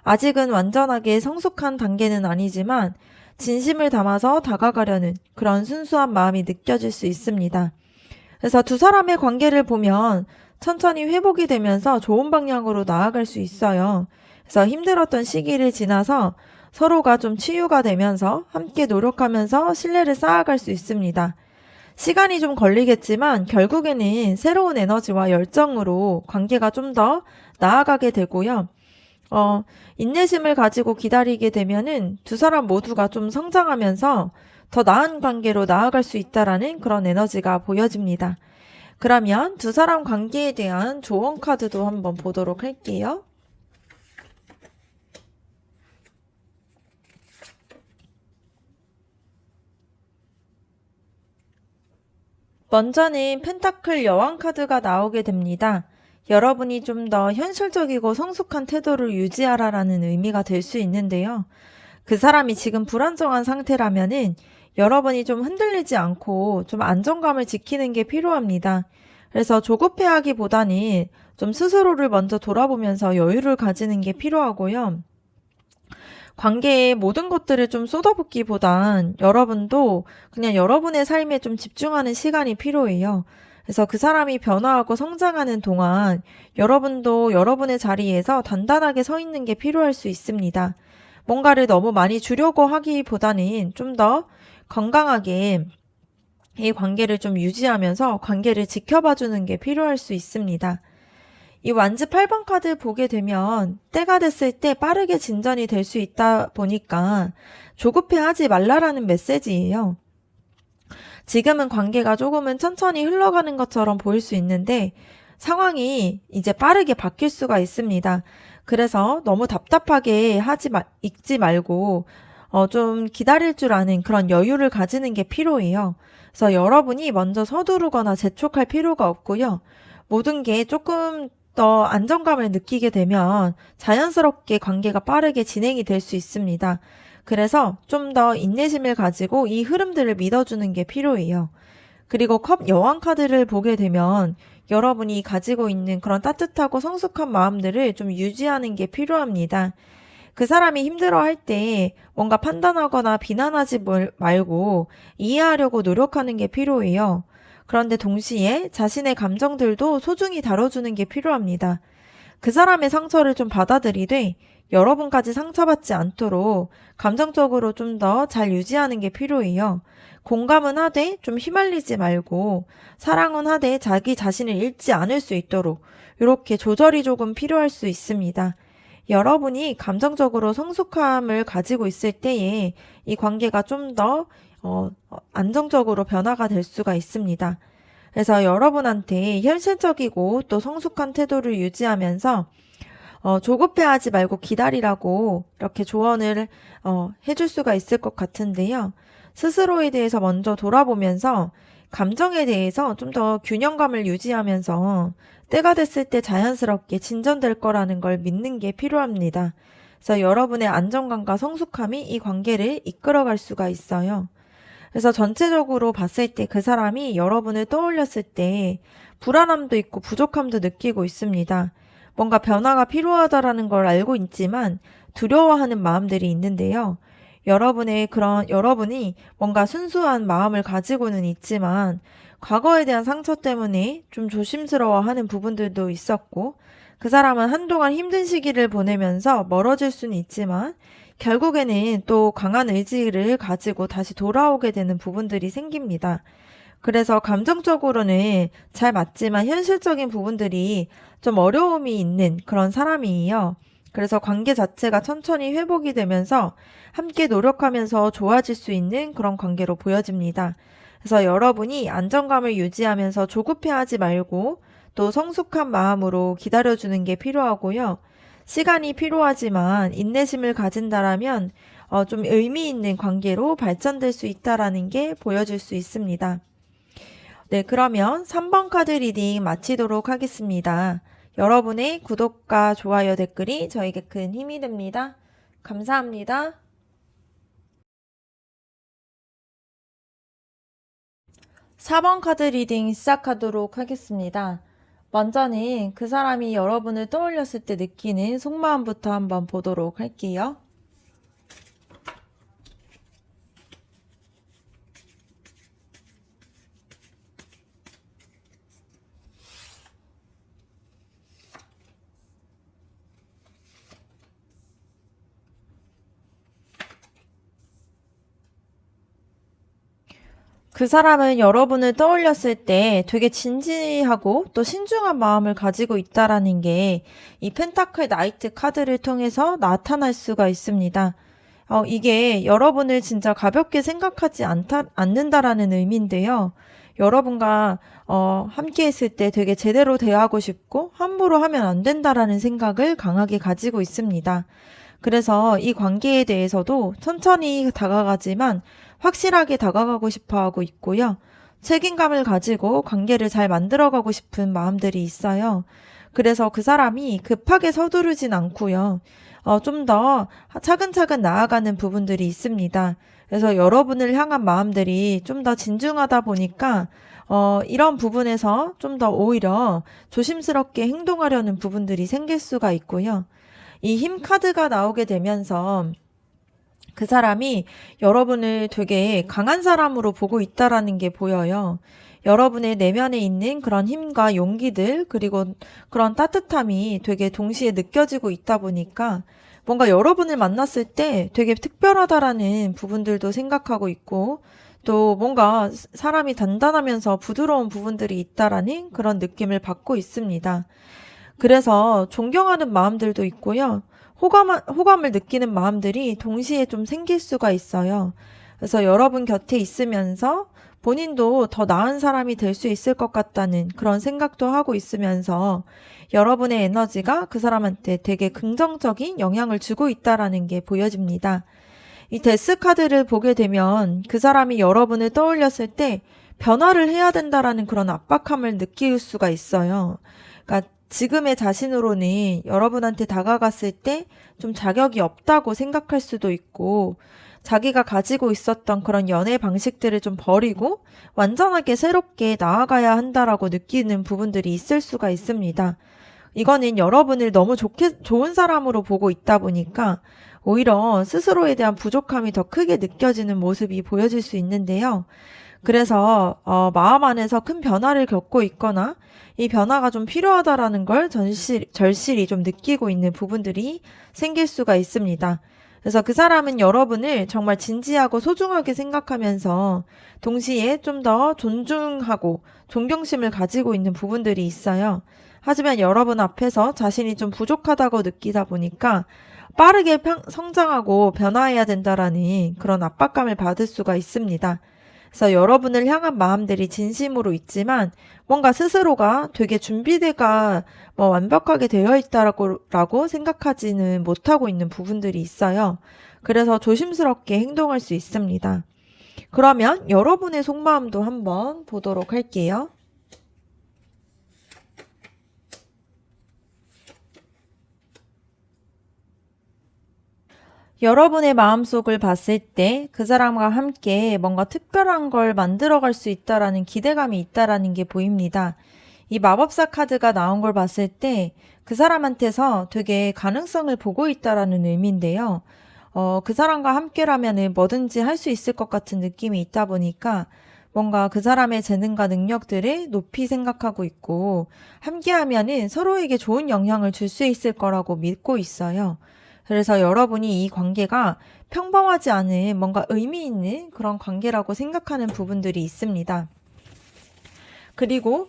아직은 완전하게 성숙한 단계는 아니지만 진심을 담아서 다가가려는 그런 순수한 마음이 느껴질 수 있습니다. 그래서 두 사람의 관계를 보면 천천히 회복이 되면서 좋은 방향으로 나아갈 수 있어요. 그래서 힘들었던 시기를 지나서 서로가 좀 치유가 되면서 함께 노력하면서 신뢰를 쌓아갈 수 있습니다. 시간이 좀 걸리겠지만 결국에는 새로운 에너지와 열정으로 관계가 좀 더 나아가게 되고요. 인내심을 가지고 기다리게 되면은 두 사람 모두가 좀 성장하면서 더 나은 관계로 나아갈 수 있다라는 그런 에너지가 보여집니다. 그러면 두 사람 관계에 대한 조언 카드도 한번 보도록 할게요. 먼저는 펜타클 여왕 카드가 나오게 됩니다. 여러분이 좀 더 현실적이고 성숙한 태도를 유지하라라는 의미가 될 수 있는데요. 그 사람이 지금 불안정한 상태라면은 여러분이 좀 흔들리지 않고 좀 안정감을 지키는 게 필요합니다. 그래서 조급해하기보다는 좀 스스로를 먼저 돌아보면서 여유를 가지는 게 필요하고요. 관계에 모든 것들을 좀 쏟아붓기보단 여러분도 그냥 여러분의 삶에 좀 집중하는 시간이 필요해요. 그래서 그 사람이 변화하고 성장하는 동안 여러분도 여러분의 자리에서 단단하게 서 있는 게 필요할 수 있습니다. 뭔가를 너무 많이 주려고 하기보다는 좀 더 건강하게 이 관계를 좀 유지하면서 관계를 지켜봐 주는 게 필요할 수 있습니다. 이 완즈 8번 카드 보게 되면 때가 됐을 때 빠르게 진전이 될 수 있다 보니까 조급해하지 말라라는 메시지예요. 지금은 관계가 조금은 천천히 흘러가는 것처럼 보일 수 있는데 상황이 이제 빠르게 바뀔 수가 있습니다. 그래서 너무 답답하게 있지 말고 좀 기다릴 줄 아는 그런 여유를 가지는 게 필요해요. 그래서 여러분이 먼저 서두르거나 재촉할 필요가 없고요. 모든 게 조금 더 안정감을 느끼게 되면 자연스럽게 관계가 빠르게 진행이 될 수 있습니다. 그래서 좀 더 인내심을 가지고 이 흐름들을 믿어주는 게 필요해요. 그리고 컵 여왕 카드를 보게 되면 여러분이 가지고 있는 그런 따뜻하고 성숙한 마음들을 좀 유지하는 게 필요합니다. 그 사람이 힘들어할 때 뭔가 판단하거나 비난하지 말고 이해하려고 노력하는 게 필요해요. 그런데 동시에 자신의 감정들도 소중히 다뤄주는 게 필요합니다. 그 사람의 상처를 좀 받아들이되 여러분까지 상처받지 않도록 감정적으로 좀 더 잘 유지하는 게 필요해요. 공감은 하되 좀 휘말리지 말고 사랑은 하되 자기 자신을 잃지 않을 수 있도록 이렇게 조절이 조금 필요할 수 있습니다. 여러분이 감정적으로 성숙함을 가지고 있을 때에 이 관계가 좀 더 안정적으로 변화가 될 수가 있습니다. 그래서 여러분한테 현실적이고 또 성숙한 태도를 유지하면서 조급해하지 말고 기다리라고 이렇게 조언을 해줄 수가 있을 것 같은데요. 스스로에 대해서 먼저 돌아보면서 감정에 대해서 좀 더 균형감을 유지하면서 때가 됐을 때 자연스럽게 진전될 거라는 걸 믿는 게 필요합니다. 그래서 여러분의 안정감과 성숙함이 이 관계를 이끌어갈 수가 있어요. 그래서 전체적으로 봤을 때 그 사람이 여러분을 떠올렸을 때 불안함도 있고 부족함도 느끼고 있습니다. 뭔가 변화가 필요하다라는 걸 알고 있지만 두려워하는 마음들이 있는데요. 여러분이 뭔가 순수한 마음을 가지고는 있지만 과거에 대한 상처 때문에 좀 조심스러워하는 부분들도 있었고 그 사람은 한동안 힘든 시기를 보내면서 멀어질 수는 있지만 결국에는 또 강한 의지를 가지고 다시 돌아오게 되는 부분들이 생깁니다. 그래서 감정적으로는 잘 맞지만 현실적인 부분들이 좀 어려움이 있는 그런 사람이에요. 그래서 관계 자체가 천천히 회복이 되면서 함께 노력하면서 좋아질 수 있는 그런 관계로 보여집니다. 그래서 여러분이 안정감을 유지하면서 조급해하지 말고 또 성숙한 마음으로 기다려주는 게 필요하고요. 시간이 필요하지만 인내심을 가진다라면 좀 의미 있는 관계로 발전될 수 있다라는 게 보여줄 수 있습니다. 네, 그러면 3번 카드 리딩 마치도록 하겠습니다. 여러분의 구독과 좋아요 댓글이 저에게 큰 힘이 됩니다. 감사합니다. 4번 카드 리딩 시작하도록 하겠습니다. 먼저는 그 사람이 여러분을 떠올렸을 때 느끼는 속마음부터 한번 보도록 할게요. 그 사람은 여러분을 떠올렸을 때 되게 진지하고 또 신중한 마음을 가지고 있다라는 게 이 펜타클 나이트 카드를 통해서 나타날 수가 있습니다. 이게 여러분을 진짜 가볍게 생각하지 않는다라는 의미인데요. 여러분과 함께 했을 때 되게 제대로 대하고 싶고 함부로 하면 안 된다라는 생각을 강하게 가지고 있습니다. 그래서 이 관계에 대해서도 천천히 다가가지만 확실하게 다가가고 싶어 하고 있고요. 책임감을 가지고 관계를 잘 만들어가고 싶은 마음들이 있어요. 그래서 그 사람이 급하게 서두르진 않고요. 좀 더 차근차근 나아가는 부분들이 있습니다. 그래서 여러분을 향한 마음들이 좀 더 진중하다 보니까 이런 부분에서 좀 더 오히려 조심스럽게 행동하려는 부분들이 생길 수가 있고요. 이 힘 카드가 나오게 되면서 그 사람이 여러분을 되게 강한 사람으로 보고 있다라는 게 보여요. 여러분의 내면에 있는 그런 힘과 용기들, 그리고 그런 따뜻함이 되게 동시에 느껴지고 있다 보니까 뭔가 여러분을 만났을 때 되게 특별하다라는 부분들도 생각하고 있고, 또 뭔가 사람이 단단하면서 부드러운 부분들이 있다라는 그런 느낌을 받고 있습니다. 그래서 존경하는 마음들도 있고요. 호감을 느끼는 마음들이 동시에 좀 생길 수가 있어요. 그래서 여러분 곁에 있으면서 본인도 더 나은 사람이 될 수 있을 것 같다는 그런 생각도 하고 있으면서 여러분의 에너지가 그 사람한테 되게 긍정적인 영향을 주고 있다라는 게 보여집니다. 이 데스 카드를 보게 되면 그 사람이 여러분을 떠올렸을 때 변화를 해야 된다라는 그런 압박감을 느낄 수가 있어요. 그러니까 지금의 자신으로는 여러분한테 다가갔을 때 좀 자격이 없다고 생각할 수도 있고, 자기가 가지고 있었던 그런 연애 방식들을 좀 버리고 완전하게 새롭게 나아가야 한다라고 느끼는 부분들이 있을 수가 있습니다. 이거는 여러분을 너무 좋은 사람으로 보고 있다 보니까 오히려 스스로에 대한 부족함이 더 크게 느껴지는 모습이 보여질 수 있는데요. 그래서 마음 안에서 큰 변화를 겪고 있거나 이 변화가 좀 필요하다라는 걸 절실히 좀 느끼고 있는 부분들이 생길 수가 있습니다. 그래서 그 사람은 여러분을 정말 진지하고 소중하게 생각하면서 동시에 좀 더 존중하고 존경심을 가지고 있는 부분들이 있어요. 하지만 여러분 앞에서 자신이 좀 부족하다고 느끼다 보니까 빠르게 성장하고 변화해야 된다라는 그런 압박감을 받을 수가 있습니다. 그래서 여러분을 향한 마음들이 진심으로 있지만 뭔가 스스로가 되게 준비가 완벽하게 되어 있다라고 생각하지는 못하고 있는 부분들이 있어요. 그래서 조심스럽게 행동할 수 있습니다. 그러면 여러분의 속마음도 한번 보도록 할게요. 여러분의 마음속을 봤을 때 그 사람과 함께 뭔가 특별한 걸 만들어갈 수 있다라는 기대감이 있다라는 게 보입니다. 이 마법사 카드가 나온 걸 봤을 때 그 사람한테서 되게 가능성을 보고 있다라는 의미인데요. 그 사람과 함께라면은 뭐든지 할 수 있을 것 같은 느낌이 있다 보니까 뭔가 그 사람의 재능과 능력들을 높이 생각하고 있고 함께하면은 서로에게 좋은 영향을 줄 수 있을 거라고 믿고 있어요. 그래서 여러분이 이 관계가 평범하지 않은 뭔가 의미 있는 그런 관계라고 생각하는 부분들이 있습니다. 그리고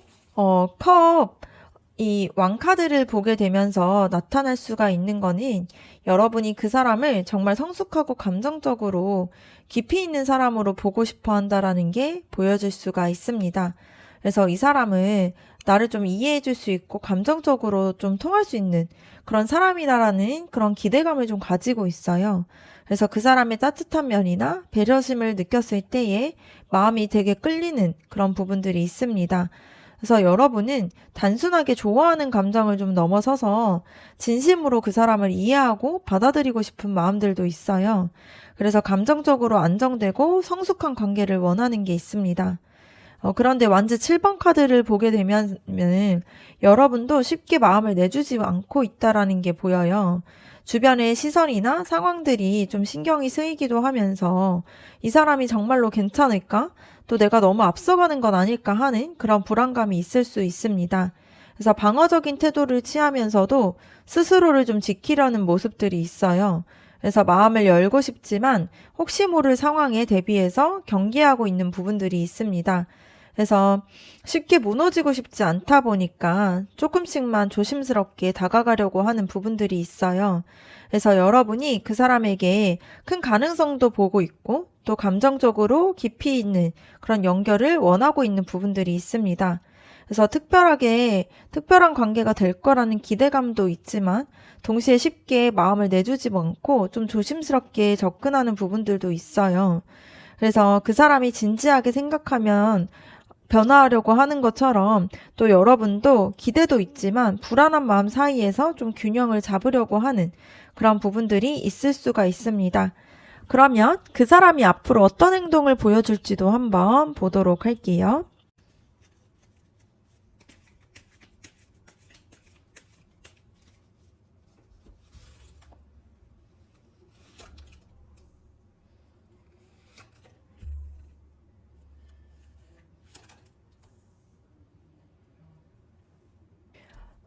이 왕카드를 보게 되면서 나타날 수가 있는 거는 여러분이 그 사람을 정말 성숙하고 감정적으로 깊이 있는 사람으로 보고 싶어 한다라는 게 보여질 수가 있습니다. 그래서 이 사람은 나를 좀 이해해 줄 수 있고 감정적으로 좀 통할 수 있는 그런 사람이다라는 그런 기대감을 좀 가지고 있어요. 그래서 그 사람의 따뜻한 면이나 배려심을 느꼈을 때에 마음이 되게 끌리는 그런 부분들이 있습니다. 그래서 여러분은 단순하게 좋아하는 감정을 좀 넘어서서 진심으로 그 사람을 이해하고 받아들이고 싶은 마음들도 있어요. 그래서 감정적으로 안정되고 성숙한 관계를 원하는 게 있습니다. 그런데 완즈 7번 카드를 보게 되면은 여러분도 쉽게 마음을 내주지 않고 있다라는 게 보여요. 주변의 시선이나 상황들이 좀 신경이 쓰이기도 하면서 이 사람이 정말로 괜찮을까? 또 내가 너무 앞서가는 건 아닐까 하는 그런 불안감이 있을 수 있습니다. 그래서 방어적인 태도를 취하면서도 스스로를 좀 지키려는 모습들이 있어요. 그래서 마음을 열고 싶지만 혹시 모를 상황에 대비해서 경계하고 있는 부분들이 있습니다. 그래서 쉽게 무너지고 싶지 않다 보니까 조금씩만 조심스럽게 다가가려고 하는 부분들이 있어요. 그래서 여러분이 그 사람에게 큰 가능성도 보고 있고 또 감정적으로 깊이 있는 그런 연결을 원하고 있는 부분들이 있습니다. 그래서 특별한 관계가 될 거라는 기대감도 있지만 동시에 쉽게 마음을 내주지 않고 좀 조심스럽게 접근하는 부분들도 있어요. 그래서 그 사람이 진지하게 생각하면 변화하려고 하는 것처럼 또 여러분도 기대도 있지만 불안한 마음 사이에서 좀 균형을 잡으려고 하는 그런 부분들이 있을 수가 있습니다. 그러면 그 사람이 앞으로 어떤 행동을 보여줄지도 한번 보도록 할게요.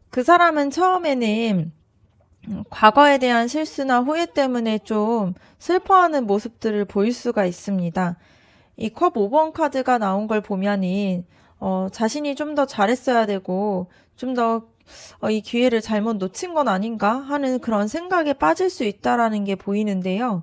그 사람은 처음에는 과거에 대한 실수나 후회 때문에 좀 슬퍼하는 모습들을 보일 수가 있습니다. 이 컵 5번 카드가 나온 걸 보면은 자신이 좀 더 잘했어야 되고 좀 더 이 기회를 잘못 놓친 건 아닌가 하는 그런 생각에 빠질 수 있다라는 게 보이는데요.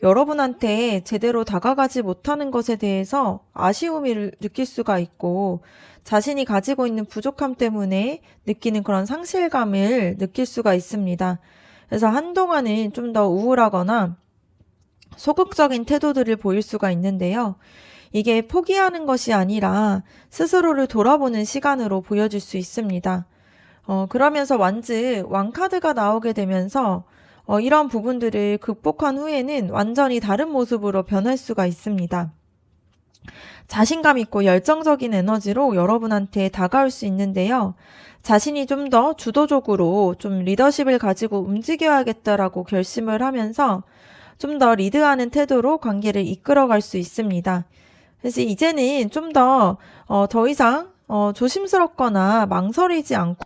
여러분한테 제대로 다가가지 못하는 것에 대해서 아쉬움을 느낄 수가 있고 자신이 가지고 있는 부족함 때문에 느끼는 그런 상실감을 느낄 수가 있습니다. 그래서 한동안은 좀 더 우울하거나 소극적인 태도들을 보일 수가 있는데요. 이게 포기하는 것이 아니라 스스로를 돌아보는 시간으로 보여질 수 있습니다. 그러면서 왕카드가 나오게 되면서 이런 부분들을 극복한 후에는 완전히 다른 모습으로 변할 수가 있습니다. 자신감 있고 열정적인 에너지로 여러분한테 다가올 수 있는데요. 자신이 좀 더 주도적으로 좀 리더십을 가지고 움직여야겠다라고 결심을 하면서 좀 더 리드하는 태도로 관계를 이끌어갈 수 있습니다. 그래서 이제는 좀 더 이상 조심스럽거나 망설이지 않고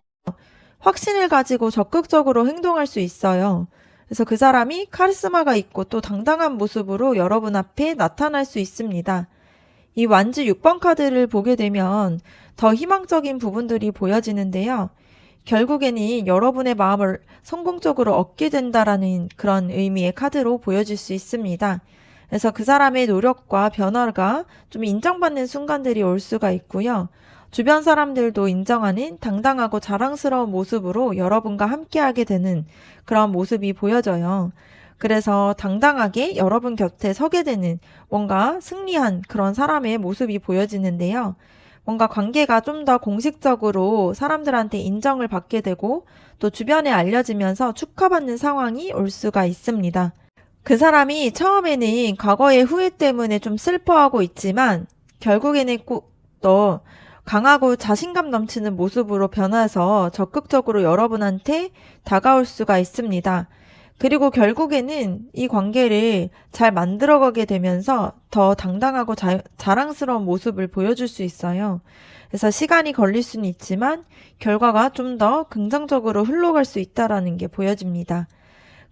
확신을 가지고 적극적으로 행동할 수 있어요. 그래서 그 사람이 카리스마가 있고 또 당당한 모습으로 여러분 앞에 나타날 수 있습니다. 이 완즈 6번 카드를 보게 되면 더 희망적인 부분들이 보여지는데요. 결국에는 여러분의 마음을 성공적으로 얻게 된다라는 그런 의미의 카드로 보여질 수 있습니다. 그래서 그 사람의 노력과 변화가 좀 인정받는 순간들이 올 수가 있고요. 주변 사람들도 인정하는 당당하고 자랑스러운 모습으로 여러분과 함께하게 되는 그런 모습이 보여져요. 그래서 당당하게 여러분 곁에 서게 되는 뭔가 승리한 그런 사람의 모습이 보여지는데요. 뭔가 관계가 좀 더 공식적으로 사람들한테 인정을 받게 되고 또 주변에 알려지면서 축하받는 상황이 올 수가 있습니다. 그 사람이 처음에는 과거의 후회 때문에 좀 슬퍼하고 있지만 결국에는 꼭 더 강하고 자신감 넘치는 모습으로 변해서 적극적으로 여러분한테 다가올 수가 있습니다. 그리고 결국에는 이 관계를 잘 만들어가게 되면서 더 당당하고 자랑스러운 모습을 보여줄 수 있어요. 그래서 시간이 걸릴 수는 있지만 결과가 좀 더 긍정적으로 흘러갈 수 있다라는 게 보여집니다.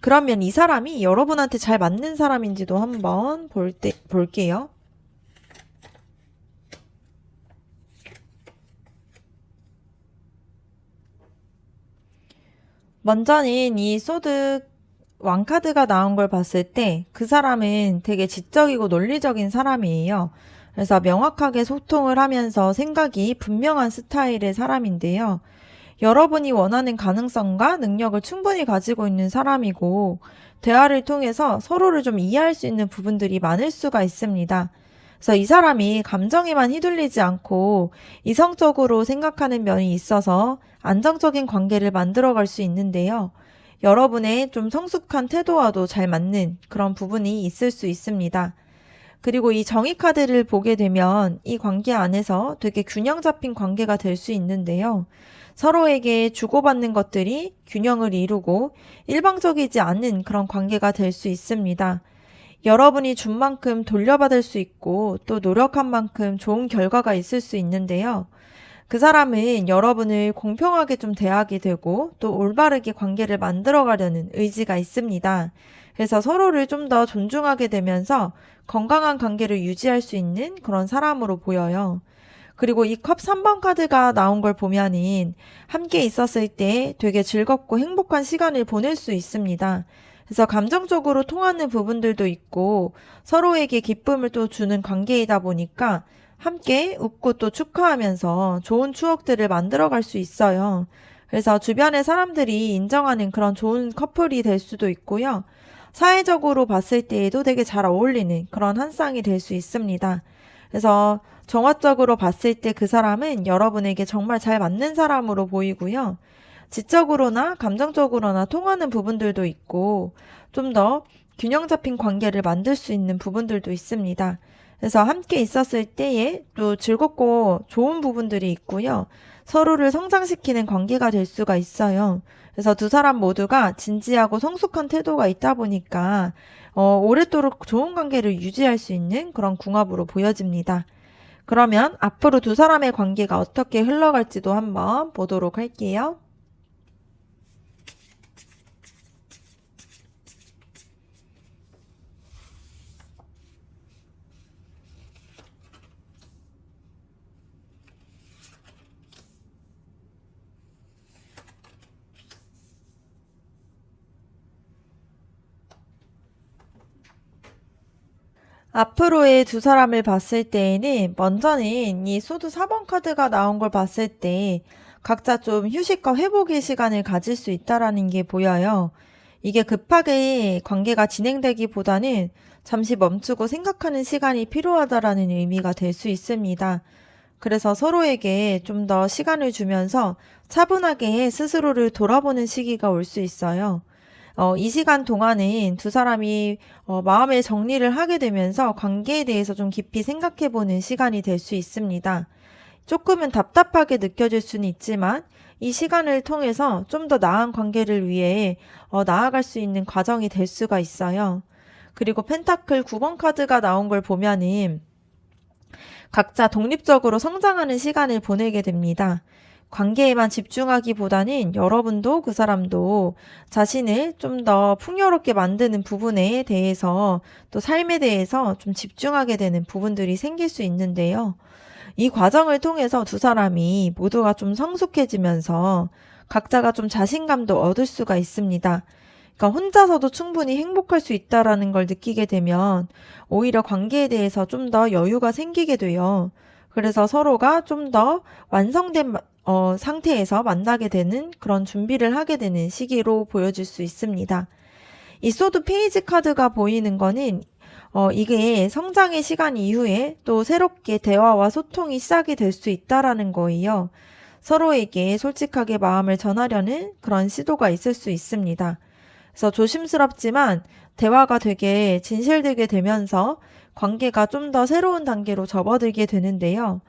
그러면 이 사람이 여러분한테 잘 맞는 사람인지도 한번 볼게요. 먼저는 이 소드 왕카드가 나온 걸 봤을 때 그 사람은 되게 지적이고 논리적인 사람이에요. 그래서 명확하게 소통을 하면서 생각이 분명한 스타일의 사람인데요. 여러분이 원하는 가능성과 능력을 충분히 가지고 있는 사람이고, 대화를 통해서 서로를 좀 이해할 수 있는 부분들이 많을 수가 있습니다. 그래서 이 사람이 감정에만 휘둘리지 않고 이성적으로 생각하는 면이 있어서 안정적인 관계를 만들어갈 수 있는데요. 여러분의 좀 성숙한 태도와도 잘 맞는 그런 부분이 있을 수 있습니다. 그리고 이 정의 카드를 보게 되면 이 관계 안에서 되게 균형 잡힌 관계가 될 수 있는데요. 서로에게 주고받는 것들이 균형을 이루고 일방적이지 않은 그런 관계가 될 수 있습니다. 여러분이 준 만큼 돌려받을 수 있고 또 노력한 만큼 좋은 결과가 있을 수 있는데요. 그 사람은 여러분을 공평하게 좀 대하게 되고 또 올바르게 관계를 만들어가려는 의지가 있습니다. 그래서 서로를 좀 더 존중하게 되면서 건강한 관계를 유지할 수 있는 그런 사람으로 보여요. 그리고 이 컵 3번 카드가 나온 걸 보면은 함께 있었을 때 되게 즐겁고 행복한 시간을 보낼 수 있습니다. 그래서 감정적으로 통하는 부분들도 있고 서로에게 기쁨을 또 주는 관계이다 보니까 함께 웃고 또 축하하면서 좋은 추억들을 만들어 갈 수 있어요. 그래서 주변의 사람들이 인정하는 그런 좋은 커플이 될 수도 있고요. 사회적으로 봤을 때에도 되게 잘 어울리는 그런 한 쌍이 될 수 있습니다. 그래서 종합적으로 봤을 때 그 사람은 여러분에게 정말 잘 맞는 사람으로 보이고요. 지적으로나 감정적으로나 통하는 부분들도 있고 좀 더 균형 잡힌 관계를 만들 수 있는 부분들도 있습니다. 그래서 함께 있었을 때에 또 즐겁고 좋은 부분들이 있고요. 서로를 성장시키는 관계가 될 수가 있어요. 그래서 두 사람 모두가 진지하고 성숙한 태도가 있다 보니까 오랫도록 좋은 관계를 유지할 수 있는 그런 궁합으로 보여집니다. 그러면 앞으로 두 사람의 관계가 어떻게 흘러갈지도 한번 보도록 할게요. 앞으로의 두 사람을 봤을 때에는 먼저는 이 소드 4번 카드가 나온 걸 봤을 때 각자 좀 휴식과 회복의 시간을 가질 수 있다라는 게 보여요. 이게 급하게 관계가 진행되기보다는 잠시 멈추고 생각하는 시간이 필요하다라는 의미가 될 수 있습니다. 그래서 서로에게 좀 더 시간을 주면서 차분하게 스스로를 돌아보는 시기가 올 수 있어요. 이 시간 동안은 두 사람이 마음의 정리를 하게 되면서 관계에 대해서 좀 깊이 생각해보는 시간이 될 수 있습니다. 조금은 답답하게 느껴질 수는 있지만 이 시간을 통해서 좀 더 나은 관계를 위해 나아갈 수 있는 과정이 될 수가 있어요. 그리고 펜타클 9번 카드가 나온 걸 보면은 각자 독립적으로 성장하는 시간을 보내게 됩니다. 관계에만 집중하기보다는 여러분도 그 사람도 자신을 좀 더 풍요롭게 만드는 부분에 대해서 또 삶에 대해서 좀 집중하게 되는 부분들이 생길 수 있는데요. 이 과정을 통해서 두 사람이 모두가 좀 성숙해지면서 각자가 좀 자신감도 얻을 수가 있습니다. 그러니까 혼자서도 충분히 행복할 수 있다라는 걸 느끼게 되면 오히려 관계에 대해서 좀 더 여유가 생기게 돼요. 그래서 서로가 좀 더 완성된 상태에서 만나게 되는 그런 준비를 하게 되는 시기로 보여질 수 있습니다. 이 소드 페이지 카드가 보이는 거는 이게 성장의 시간 이후에 또 새롭게 대화와 소통이 시작이 될 수 있다라는 거예요. 서로에게 솔직하게 마음을 전하려는 그런 시도가 있을 수 있습니다. 그래서 조심스럽지만 대화가 되게 진실되게 되면서 관계가 좀 더 새로운 단계로 접어들게 되는데요.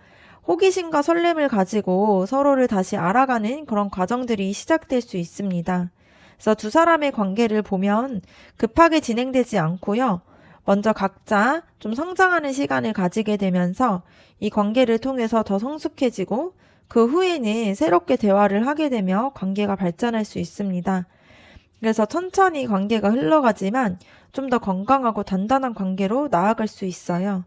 호기심과 설렘을 가지고 서로를 다시 알아가는 그런 과정들이 시작될 수 있습니다. 그래서 두 사람의 관계를 보면 급하게 진행되지 않고요. 먼저 각자 좀 성장하는 시간을 가지게 되면서 이 관계를 통해서 더 성숙해지고 그 후에는 새롭게 대화를 하게 되며 관계가 발전할 수 있습니다. 그래서 천천히 관계가 흘러가지만 좀 더 건강하고 단단한 관계로 나아갈 수 있어요.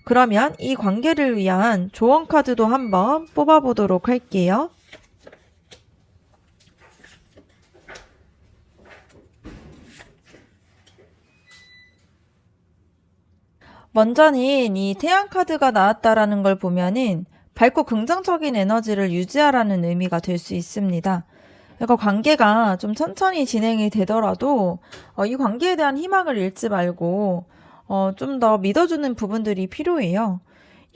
그러면 이 관계를 위한 조언 카드도 한번 뽑아보도록 할게요. 먼저는 이 태양 카드가 나왔다라는 걸 보면은 밝고 긍정적인 에너지를 유지하라는 의미가 될 수 있습니다. 그러니까 관계가 좀 천천히 진행이 되더라도 이 관계에 대한 희망을 잃지 말고 좀 더 믿어주는 부분들이 필요해요.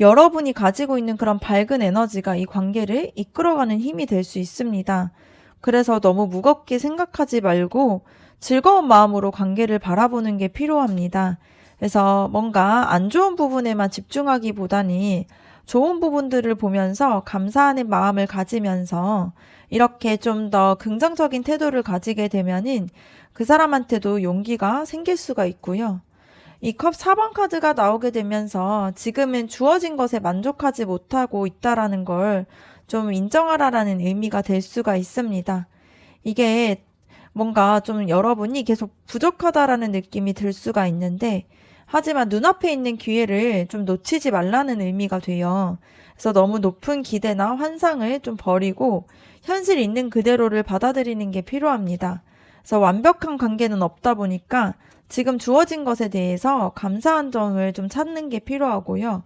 여러분이 가지고 있는 그런 밝은 에너지가 이 관계를 이끌어가는 힘이 될 수 있습니다. 그래서 너무 무겁게 생각하지 말고 즐거운 마음으로 관계를 바라보는 게 필요합니다. 그래서 뭔가 안 좋은 부분에만 집중하기보다는 좋은 부분들을 보면서 감사하는 마음을 가지면서 이렇게 좀 더 긍정적인 태도를 가지게 되면은 그 사람한테도 용기가 생길 수가 있고요. 이 컵 4번 카드가 나오게 되면서 지금은 주어진 것에 만족하지 못하고 있다라는 걸 좀 인정하라라는 의미가 될 수가 있습니다. 이게 뭔가 좀 여러분이 계속 부족하다라는 느낌이 들 수가 있는데 하지만 눈앞에 있는 기회를 좀 놓치지 말라는 의미가 돼요. 그래서 너무 높은 기대나 환상을 좀 버리고 현실 있는 그대로를 받아들이는 게 필요합니다. 그래서 완벽한 관계는 없다 보니까 지금 주어진 것에 대해서 감사한 점을 좀 찾는 게 필요하고요.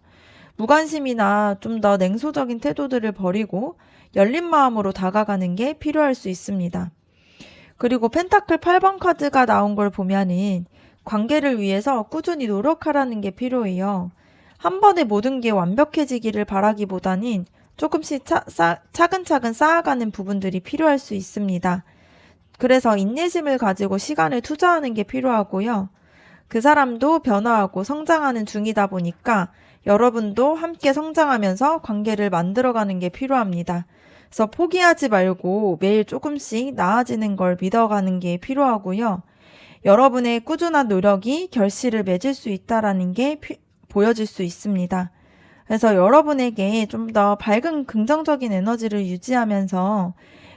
무관심이나 좀 더 냉소적인 태도들을 버리고 열린 마음으로 다가가는 게 필요할 수 있습니다. 그리고 펜타클 8번 카드가 나온 걸 보면은 관계를 위해서 꾸준히 노력하라는 게 필요해요. 한 번에 모든 게 완벽해지기를 바라기보다는 조금씩 차근차근 쌓아가는 부분들이 필요할 수 있습니다. 그래서 인내심을 가지고 시간을 투자하는 게 필요하고요. 그 사람도 변화하고 성장하는 중이다 보니까 여러분도 함께 성장하면서 관계를 만들어가는 게 필요합니다. 그래서 포기하지 말고 매일 조금씩 나아지는 걸 믿어가는 게 필요하고요. 여러분의 꾸준한 노력이 결실을 맺을 수 있다라는 게 보여질 수 있습니다. 그래서 여러분에게 좀 더 밝은 긍정적인 에너지를 유지하면서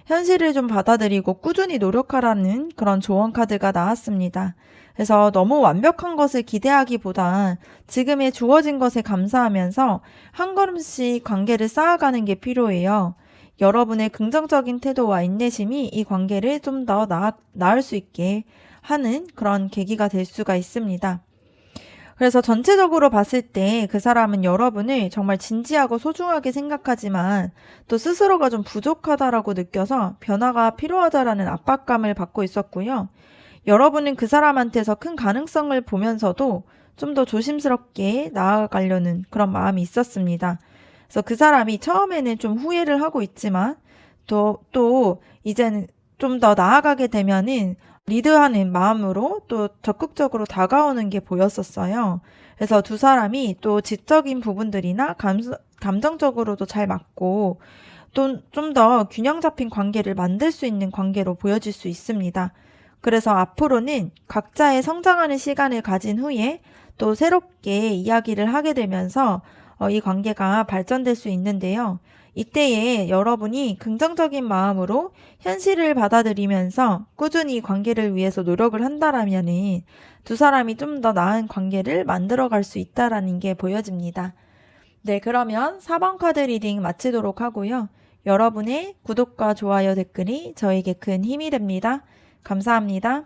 현실을 좀 받아들이고 꾸준히 노력하라는 그런 조언 카드가 나왔습니다. 그래서 너무 완벽한 것을 기대하기보단 지금의 주어진 것에 감사하면서 한 걸음씩 관계를 쌓아가는 게 필요해요. 여러분의 긍정적인 태도와 인내심이 이 관계를 좀 더 나을 수 있게 하는 그런 계기가 될 수가 있습니다. 그래서 전체적으로 봤을 때 그 사람은 여러분을 정말 진지하고 소중하게 생각하지만 또 스스로가 좀 부족하다라고 느껴서 변화가 필요하다라는 압박감을 받고 있었고요. 여러분은 그 사람한테서 큰 가능성을 보면서도 좀 더 조심스럽게 나아가려는 그런 마음이 있었습니다. 그래서 그 사람이 처음에는 좀 후회를 하고 있지만 또 이제는 좀 더 나아가게 되면은 리드하는 마음으로 또 적극적으로 다가오는 게 보였었어요. 그래서 두 사람이 또 지적인 부분들이나 감정적으로도 잘 맞고 또 좀 더 균형 잡힌 관계를 만들 수 있는 관계로 보여질 수 있습니다. 그래서 앞으로는 각자의 성장하는 시간을 가진 후에 또 새롭게 이야기를 하게 되면서 이 관계가 발전될 수 있는데요. 이때에 여러분이 긍정적인 마음으로 현실을 받아들이면서 꾸준히 관계를 위해서 노력을 한다라면은 두 사람이 좀 더 나은 관계를 만들어 갈 수 있다라는 게 보여집니다. 네, 그러면 4번 카드 리딩 마치도록 하고요. 여러분의 구독과 좋아요 댓글이 저에게 큰 힘이 됩니다. 감사합니다.